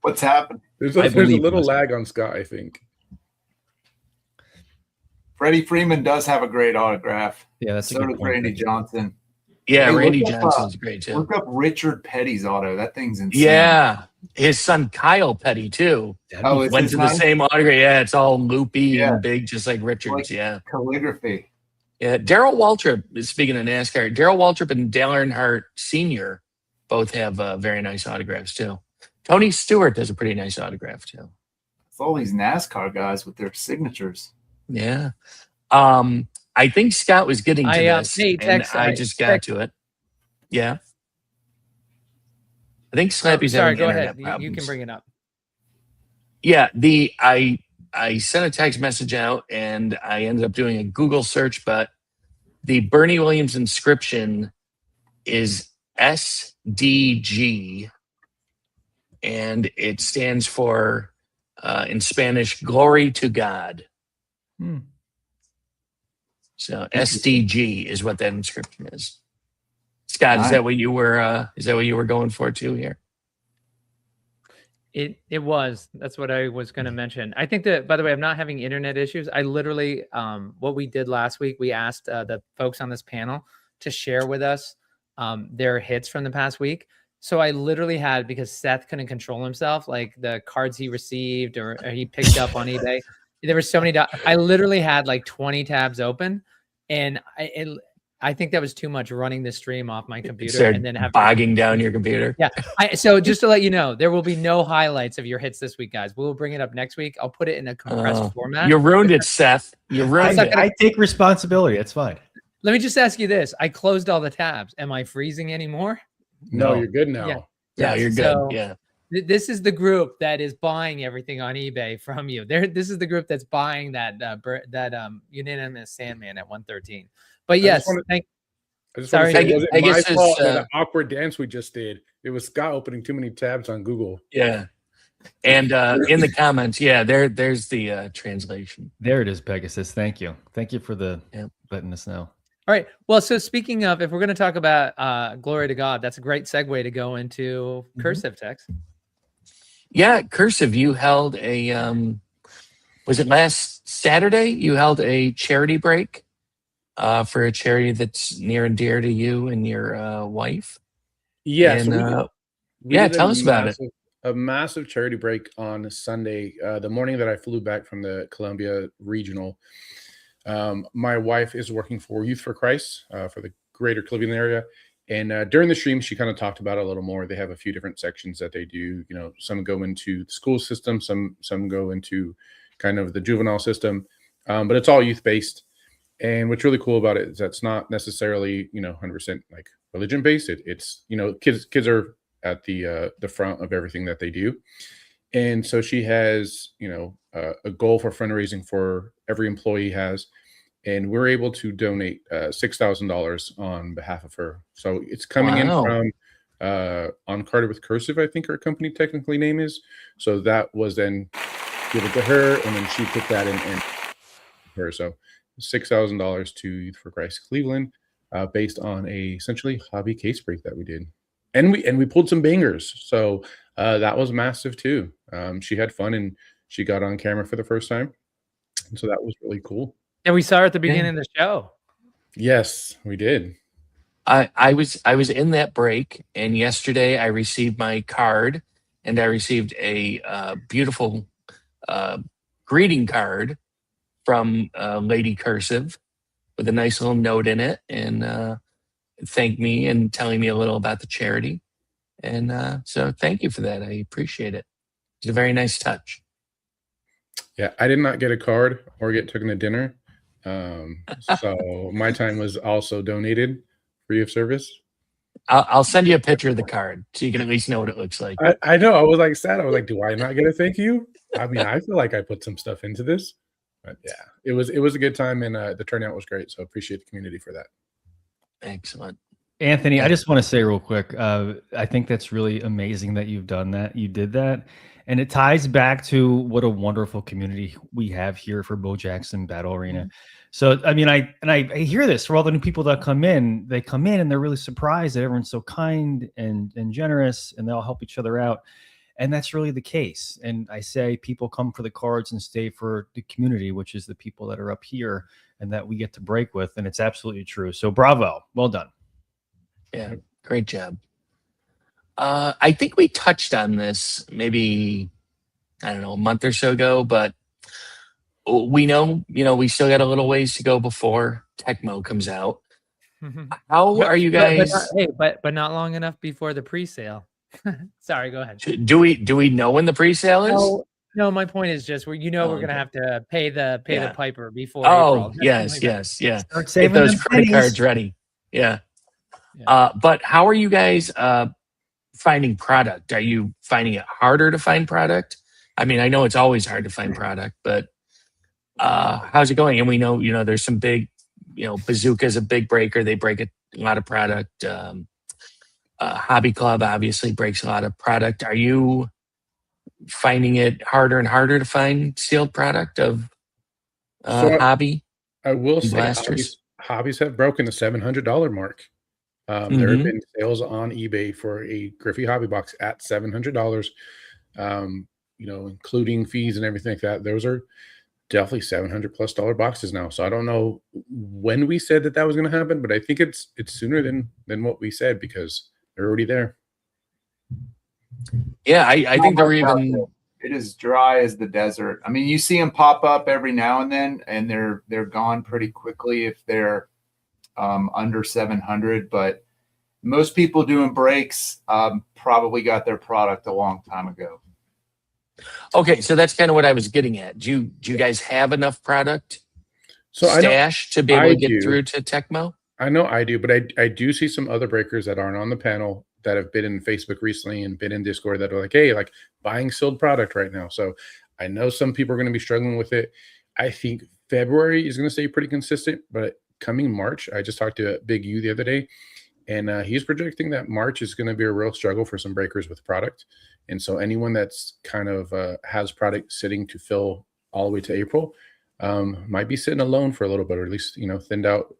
What's happened? There's I a believe little myself. lag on Scott, I think. Freddie Freeman does have a great autograph. Yeah, that's a So good does point. Randy Thank you. Johnson. Yeah, Hey, Randy look up, Johnson's great too. Look up Richard Petty's auto. That thing's insane. Yeah, his son Kyle Petty too Oh, it's went his to the son? same autograph. Yeah, it's all loopy Yeah. and big, just like Richard's. Like yeah, calligraphy. yeah. Daryl Waltrip, speaking of NASCAR, Daryl Waltrip and Dale Earnhardt Sr. both have very nice autographs too. Tony Stewart has a pretty nice autograph too. It's all these NASCAR guys with their signatures. Yeah. I think Scott was getting to this, hey, and Tex, I just got to it. Yeah. I think Slappy's sorry, having go internet ahead. You problems. can bring it up. Yeah, I sent a text message out, and I ended up doing a Google search, but the Bernie Williams inscription is SDG, and it stands for, in Spanish, "Glory to God." Hmm. So SDG is what that inscription is. Scott, Nice. is that what you were going for too here? It was. That's what I was going to mention. I think that, by the way, I'm not having internet issues. I literally, what we did last week, we asked the folks on this panel to share with us their hits from the past week. So I literally had, because Seth couldn't control himself, like the cards he received or he picked up on eBay. There were so many. I literally had like 20 tabs open, and I think that was too much running the stream off my computer and then having bogging down your computer. Yeah. So just to let you know, there will be no highlights of your hits this week, guys. We'll bring it up next week. I'll put it in a compressed format. You ruined it, Seth. You ruined it. I take responsibility. It's fine. Let me just ask you this. I closed all the tabs. Am I freezing anymore? No, you're good now. Yeah. Yeah, you're good. So yeah. This is the group that is buying everything on eBay from you. This is the group that's buying that unanimous Sandman at 113. But yes, I just sorry. want to say, was it I my guess fault it's, or the awkward dance we just did? It was Scott opening too many tabs on Google. Yeah. And in the comments, yeah, there's the translation. There it is, Pegasus. Thank you. Thank you for letting us know. All right. Well, so speaking of, if we're going to talk about glory to God, that's a great segue to go into cursive text. Yeah, cursive. You held a was it last Saturday? You held a charity break for a charity that's near and dear to you and your wife. Yeah. And, So we did tell us about it. A massive charity break on Sunday, the morning that I flew back from the Columbia Regional. My wife is working for Youth for Christ for the greater Cleveland area. And during the stream, she kind of talked about it a little more. They have a few different sections that they do. You know, some go into the school system, some go into kind of the juvenile system, but it's all youth based. And what's really cool about it is that's not necessarily 100% like religion based. It's kids are at the front of everything that they do. And so she has a goal for fundraising for every employee has. And we're able to donate $6,000 on behalf of her. So it's coming in from On Carter with Cursive, I think her company technically name is. So that was then given to her, and then she put that in her. So $6,000 to Youth for Christ Cleveland, based on a essentially hobby case break that we did, and we pulled some bangers. So that was massive too. She had fun and she got on camera for the first time, and so that was really cool. And we saw her at the beginning of the show. Yes, we did. I was in that break, and yesterday I received my card, and I received a beautiful greeting card from Lady Cursive with a nice little note in it, and thanked me and telling me a little about the charity. And so thank you for that. I appreciate it. It's a very nice touch. Yeah, I did not get a card or get taken to dinner. So my time was also donated free of service. I'll send you a picture of the card so you can at least know what it looks like. I know. I was like sad. I was like, do I not get a thank you? I mean, I feel like I put some stuff into this. But yeah, it was a good time, and the turnout was great. So appreciate the community for that. Excellent. Anthony, I just want to say real quick, I think that's really amazing that you've done that. You did that. And it ties back to what a wonderful community we have here for Bo Jackson Battle Arena. So, I mean, I hear this for all the new people that come in. They come in and they're really surprised that everyone's so kind and generous, and they all help each other out. And that's really the case. And I say people come for the cards and stay for the community, which is the people that are up here and that we get to break with. And it's absolutely true. So bravo. Well done. Yeah, great job. I think we touched on this maybe, I don't know, a month or so ago, but we know, we still got a little ways to go before Tecmo comes out. How are you guys? But not long enough before the pre-sale. Sorry, go ahead. Do we know when the pre-sale is? No, my point is just we're gonna have to pay the piper before. Oh, April. yes. Start Get saving those them credit pennies. cards ready. Yeah. But how are you guys finding product? Are you finding it harder to find product? I mean, I know it's always hard to find product, but how's it going? And we know, there's some big, Bazooka's a big breaker. They break a lot of product. Hobby Club obviously breaks a lot of product. Are you finding it harder and harder to find sealed product of hobby? I will say blasters? hobbies have broken the $700 mark. There have been sales on eBay for a Griffey hobby box at $700, including fees and everything like that. Those are definitely $700+ boxes now. So I don't know when we said that was going to happen, but I think it's sooner than what we said because they're already there. Yeah, I think they're even. It is dry as the desert. I mean, you see them pop up every now and then, and they're gone pretty quickly if they're under 700. But most people doing breaks probably got their product a long time ago. Okay, so that's kind of what I was getting at. Do you guys have enough product stash to be able to get through to Tecmo? I know I do, but I do see some other breakers that aren't on the panel that have been in Facebook recently and been in Discord that are like, hey, like buying sealed product right now. So I know some people are going to be struggling with it. I think February is going to stay pretty consistent, but coming March, I just talked to Big U the other day, and he's projecting that March is going to be a real struggle for some breakers with product. And so anyone that's kind of has product sitting to fill all the way to April might be sitting alone for a little bit, or at least, thinned out.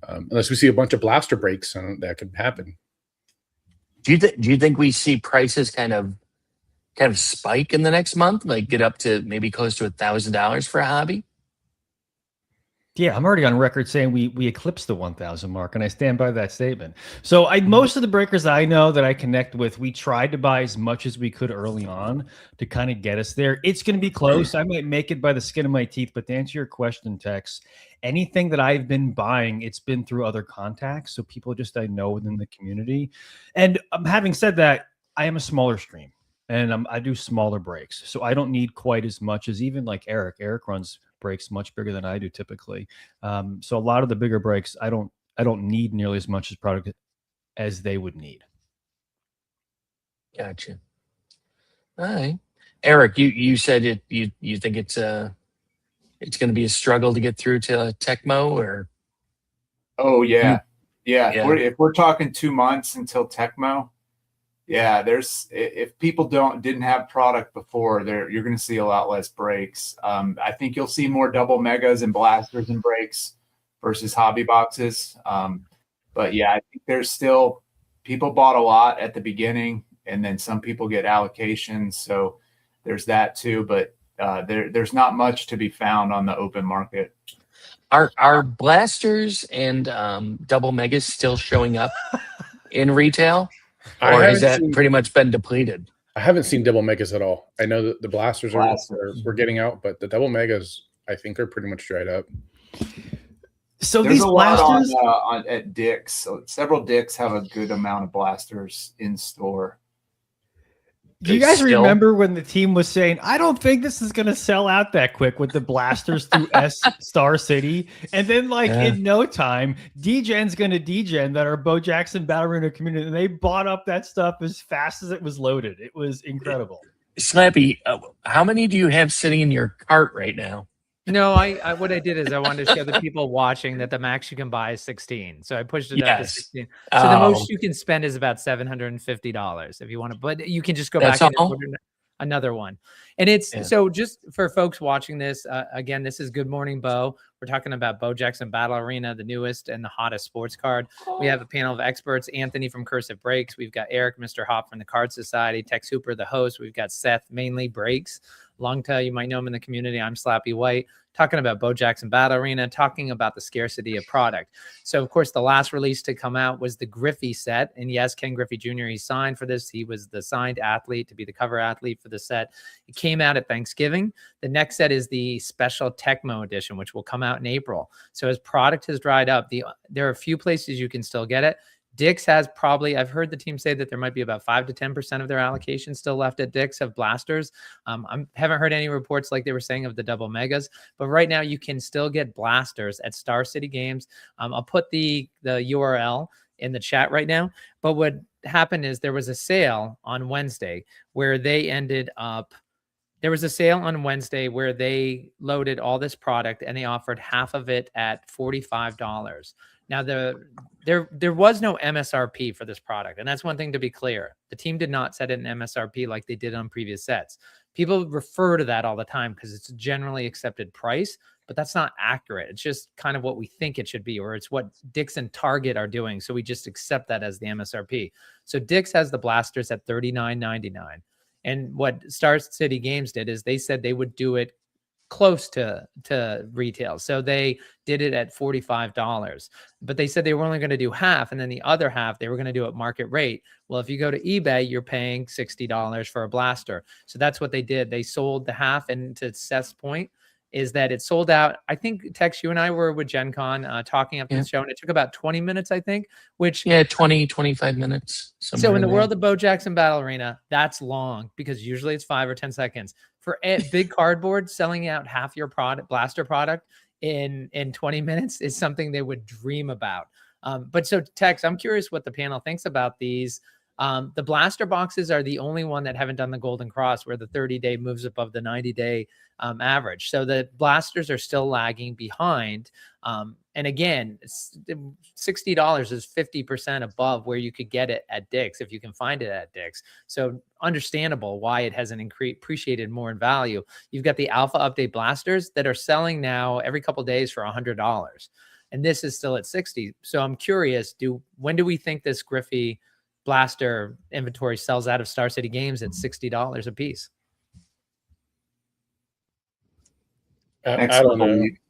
Unless we see a bunch of blaster breaks, that could happen. Do you think we see prices kind of spike in the next month, like get up to maybe close to $1,000 for a hobby? Yeah, I'm already on record saying we eclipsed the 1,000 mark, and I stand by that statement. So most of the breakers I know that I connect with, we tried to buy as much as we could early on to kind of get us there. It's going to be close. I might make it by the skin of my teeth, but to answer your question, Tex, anything that I've been buying, it's been through other contacts, so people just I know within the community. And having said that, I am a smaller stream, and I do smaller breaks, so I don't need quite as much as even like Eric. Eric runs breaks much bigger than I do typically. So a lot of the bigger breaks, I don't need nearly as much as product as they would need. Gotcha. All right, Eric, you said you think it's going to be a struggle to get through to Tecmo, or? Oh yeah. If we're talking 2 months until Tecmo, yeah, if people didn't have product before, you're going to see a lot less breaks. I think you'll see more double megas and blasters and breaks versus hobby boxes. But yeah, I think there's still people bought a lot at the beginning, and then some people get allocations, so there's that too. But there's not much to be found on the open market. Are blasters and double megas still showing up in retail? Or has that pretty much been depleted? I haven't seen double megas at all. I know that the blasters we're getting out, but the double megas I think are pretty much dried up. So there's these blasters a lot at Dick's. So several Dick's have a good amount of blasters in store. Do you guys remember when the team was saying, I don't think this is going to sell out that quick with the blasters through Star City? And then in no time, D-Gen's going to D-Gen that are Bo Jackson Battle Arena community. And they bought up that stuff as fast as it was loaded. It was incredible. Slappy, how many do you have sitting in your cart right now? No, I what I did is I wanted to show the people watching that the max you can buy is 16. So I pushed it up to Yes. 16. So the Oh, most you can spend is about $750 if you want to, but you can just go that's back and all? order another one. And it's Yeah. so just for folks watching this, again, this is Good Morning Bo. We're talking about Bo Jackson Battle Arena, the newest and the hottest sports card. We have a panel of experts, Anthony from Cursive Breaks. We've got Eric, Mr. Hop from the Card Society, Tex Hooper, the host. We've got Seth, mainly Breaks. Longta, you might know him in the community. I'm Slappy White, talking about Bo Jackson Battle Arena, talking about the scarcity of product. So, of course, the last release to come out was the Griffey set. And yes, Ken Griffey Jr., he signed for this. He was the signed athlete to be the cover athlete for the set. It came out at Thanksgiving. The next set is the special Tecmo edition, which will come out in April. So as product has dried up, there are a few places you can still get it. Dick's has probably, I've heard the team say that there might be about 5 to 10% of their allocation still left at Dick's of blasters. I haven't heard any reports like they were saying of the double megas, but right now you can still get blasters at Star City Games. I'll put the URL in the chat right now. But what happened is there was a sale on Wednesday where they ended up, there was a sale on Wednesday where they loaded all this product and they offered half of it at $45. Now, there was no MSRP for this product, and that's one thing to be clear. The team did not set an MSRP like they did on previous sets. People refer to that all the time because it's a generally accepted price, but that's not accurate. It's just kind of what we think it should be, or it's what Dick's and Target are doing, so we just accept that as the MSRP. So Dick's has the blasters at $39.99, and what Star City Games did is they said they would do it close to retail. So they did it at $45, but they said they were only going to do half. And then the other half, they were going to do at market rate. Well, if you go to eBay, you're paying $60 for a blaster. So that's what they did. They sold the half. And to Seth's point is that it sold out. I think, Tex, you and I were with Gen Con talking up the show, and it took about 20 minutes, I think, which 20, 25 minutes. So in the world of Bo Jackson Battle Arena, that's long because usually it's 5 or 10 seconds. For a big cardboard, selling out half your blaster product in 20 minutes is something they would dream about. But so Tex, I'm curious what the panel thinks about these. The blaster boxes are the only one that haven't done the Golden Cross where the 30-day moves above the 90-day average. So the blasters are still lagging behind. And again, $60 is 50% above where you could get it at Dick's if you can find it at Dick's. So understandable why it hasn't appreciated more in value. You've got the Alpha Update blasters that are selling now every couple of days for $100. And this is still at 60. So I'm curious, when do we think this Griffey blaster inventory sells out of Star City Games at $60 a piece? I don't know. Weeks.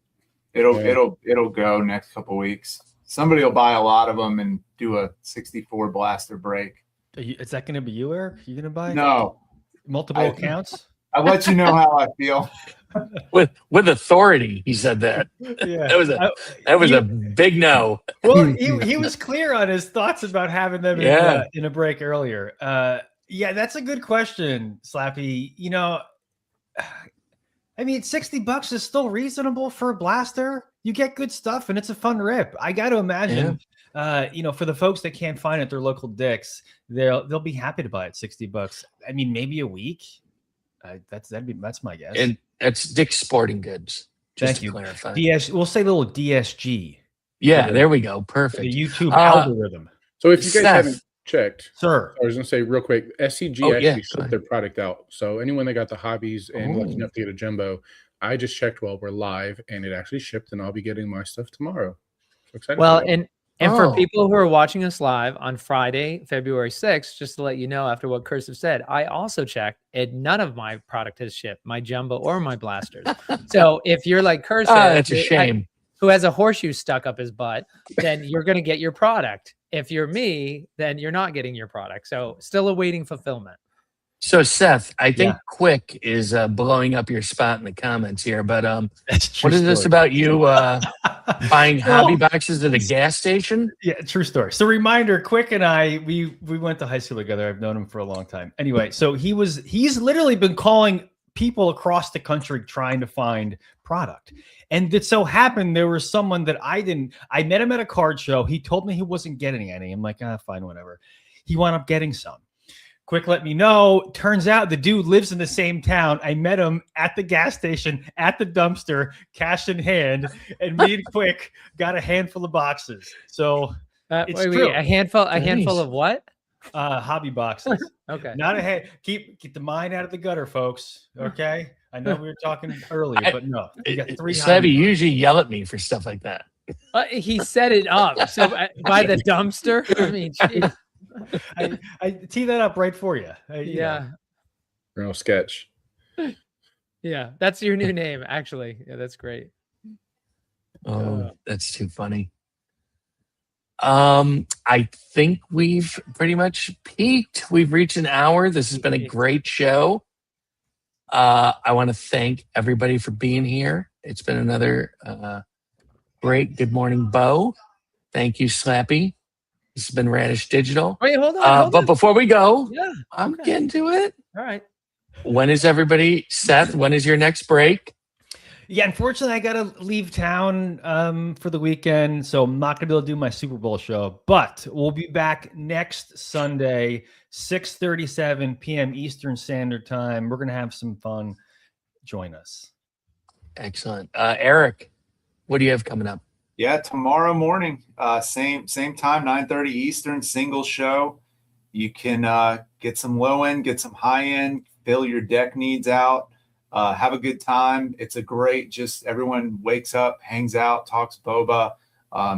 It'll go next couple weeks. Somebody will buy a lot of them and do a 64 blaster break. Is that going to be you, Eric? You going to buy? No. Multiple accounts? I'll let you know how I feel. With authority, he said that. Yeah. That was a big no. Well, he was clear on his thoughts about having them in a break earlier. Yeah, that's a good question, Slappy. You know, I mean, $60 is still reasonable for a blaster. You get good stuff, and it's a fun rip. I got to imagine, for the folks that can't find it at their local Dick's, they'll be happy to buy it $60. I mean, maybe a week. That's my guess. And that's Dick's Sporting Goods. Just to clarify. We'll say little DSG. Yeah, there we go. Perfect. The YouTube algorithm. So if you guys haven't checked, sir, I was going to say real quick, SCG actually shipped their product out. So anyone that got the hobbies and lucky enough to get a jumbo, I just checked while we're live, and it actually shipped, and I'll be getting my stuff tomorrow. So excited. Well, and for people who are watching us live on Friday, February 6th, just to let you know, after what Cursive said, I also checked, and none of my product has shipped, my jumbo or my blasters. So if you're like Cursive, that's a shame. Who has a horseshoe stuck up his butt, then you're going to get your product. If you're me, then you're not getting your product. So still awaiting fulfillment. So Seth, I think Quick is blowing up your spot in the comments here, but what is this about you buying hobby boxes at a gas station? Yeah, true story. So reminder, Quick and I, we went to high school together. I've known him for a long time. Anyway, so he's literally been calling people across the country trying to find product. And it so happened there was someone that I met him at a card show. He told me he wasn't getting any. I'm like, fine, whatever. He wound up getting some. Quick, let me know. Turns out the dude lives in the same town. I met him at the gas station, at the dumpster, cash in hand, and me and Quick got a handful of boxes. So it's true. a handful Nice. of what? Hobby boxes. Okay. Not a head. Keep the mind out of the gutter, folks. Okay. I know we were talking earlier, but no. You got 3 Slabby hobby usually yell at me for stuff like that. He set it up. So by the dumpster. I mean, geez. I tee that up right for you. Yeah. Real sketch. Yeah. That's your new name, actually. Yeah, that's great. Oh, that's too funny. I think we've pretty much peaked. We've reached an hour. This has been a great show. I want to thank everybody for being here. It's been another great Good Morning Bo. Thank you, Slappy. This has been Radish Digital. Wait, hold on. But before we go, Yeah. I'm getting to it. All right. When is everybody, Seth, when is your next break? Yeah, unfortunately, I got to leave town for the weekend, so I'm not going to be able to do my Super Bowl show. But we'll be back next Sunday, 6:37 p.m. Eastern Standard Time. We're going to have some fun. Join us. Excellent. Eric, what do you have coming up? Yeah, tomorrow morning, same time, 9:30 Eastern, single show. You can get some low end, get some high end, fill your deck needs out, have a good time. It's a great, just everyone wakes up, hangs out, talks boba.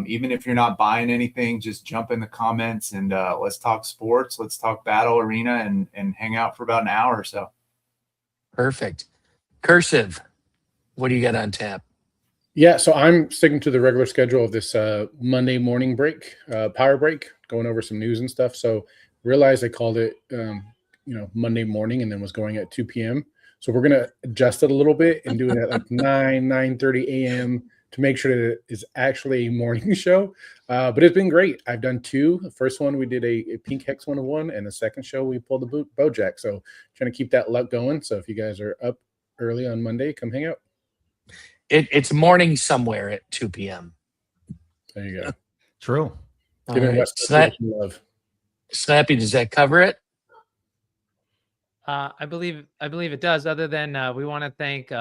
Even if you're not buying anything, just jump in the comments and let's talk sports, let's talk Battle Arena, and hang out for about an hour or so. Perfect. Cursive, what do you got on tap? Yeah, so I'm sticking to the regular schedule of this Monday morning break, power break, going over some news and stuff. So realized I called it, Monday morning, and then was going at 2 p.m. So we're gonna adjust it a little bit and do it at like 9:30 a.m. to make sure that it is actually a morning show. But it's been great. I've done 2. The first one we did a Pink Hex 101, and the second show we pulled the Bojack. So trying to keep that luck going. So if you guys are up early on Monday, come hang out. It's morning somewhere at 2 p.m. There you go. True. Giving right. West Coast some love. Slappy, does that cover it? I believe it does. Other than we want to thank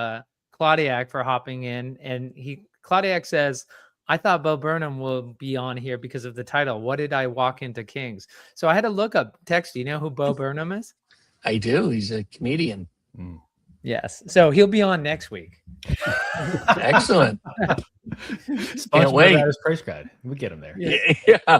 Claudiac for hopping in, and Claudiac says, "I thought Bo Burnham will be on here because of the title. What did I walk into Kings?" So I had to look up. Tex, do you know who Bo Burnham is? I do. He's a comedian. Yes. So he'll be on next week. Excellent. Can't wait. His price guide. We get him there. Yeah.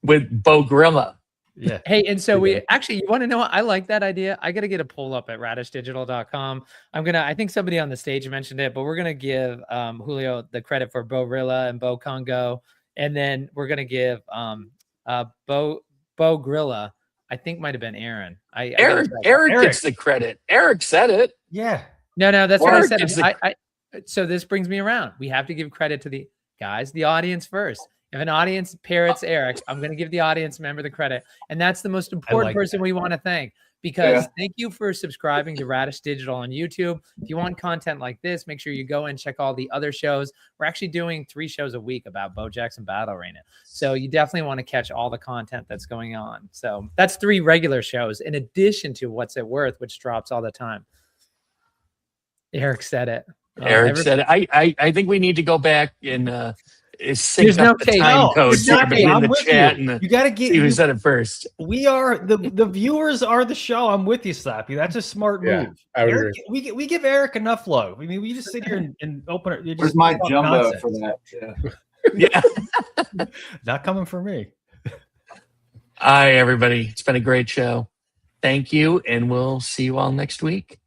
With Bo Grilla. Yeah. Hey, and so you want to know what? I like that idea. I got to get a poll up at radishdigital.com. I think somebody on the stage mentioned it, but we're going to give Julio the credit for Bo Rilla and Bo Congo. And then we're going to give Bo Grilla, I think might have been Aaron. Eric gets the credit. Eric said it. Yeah. No, that's what I said. said. So this brings me around. We have to give credit to the guys, the audience first. If an audience parrots Eric, I'm going to give the audience member the credit. And that's the most important person we want to thank, because thank you for subscribing to Radish Digital on YouTube. If you want content like this, make sure you go and check all the other shows. We're actually doing 3 shows a week about Bo Jackson Battle Arena. So you definitely want to catch all the content that's going on. So that's 3 regular shows in addition to What's It Worth, which drops all the time. Eric said it. Eric said it. I think we need to go back and sync There's no up the time codes here between the chat and you got to get see who said it first. We are the viewers are the show. I'm with you, Slappy. That's a smart move. I would Eric, agree. we give Eric enough love. I mean, we just sit here and open it. Where's my jumbo for that? Yeah. Not coming for me. All right, everybody. It's been a great show. Thank you, and we'll see you all next week.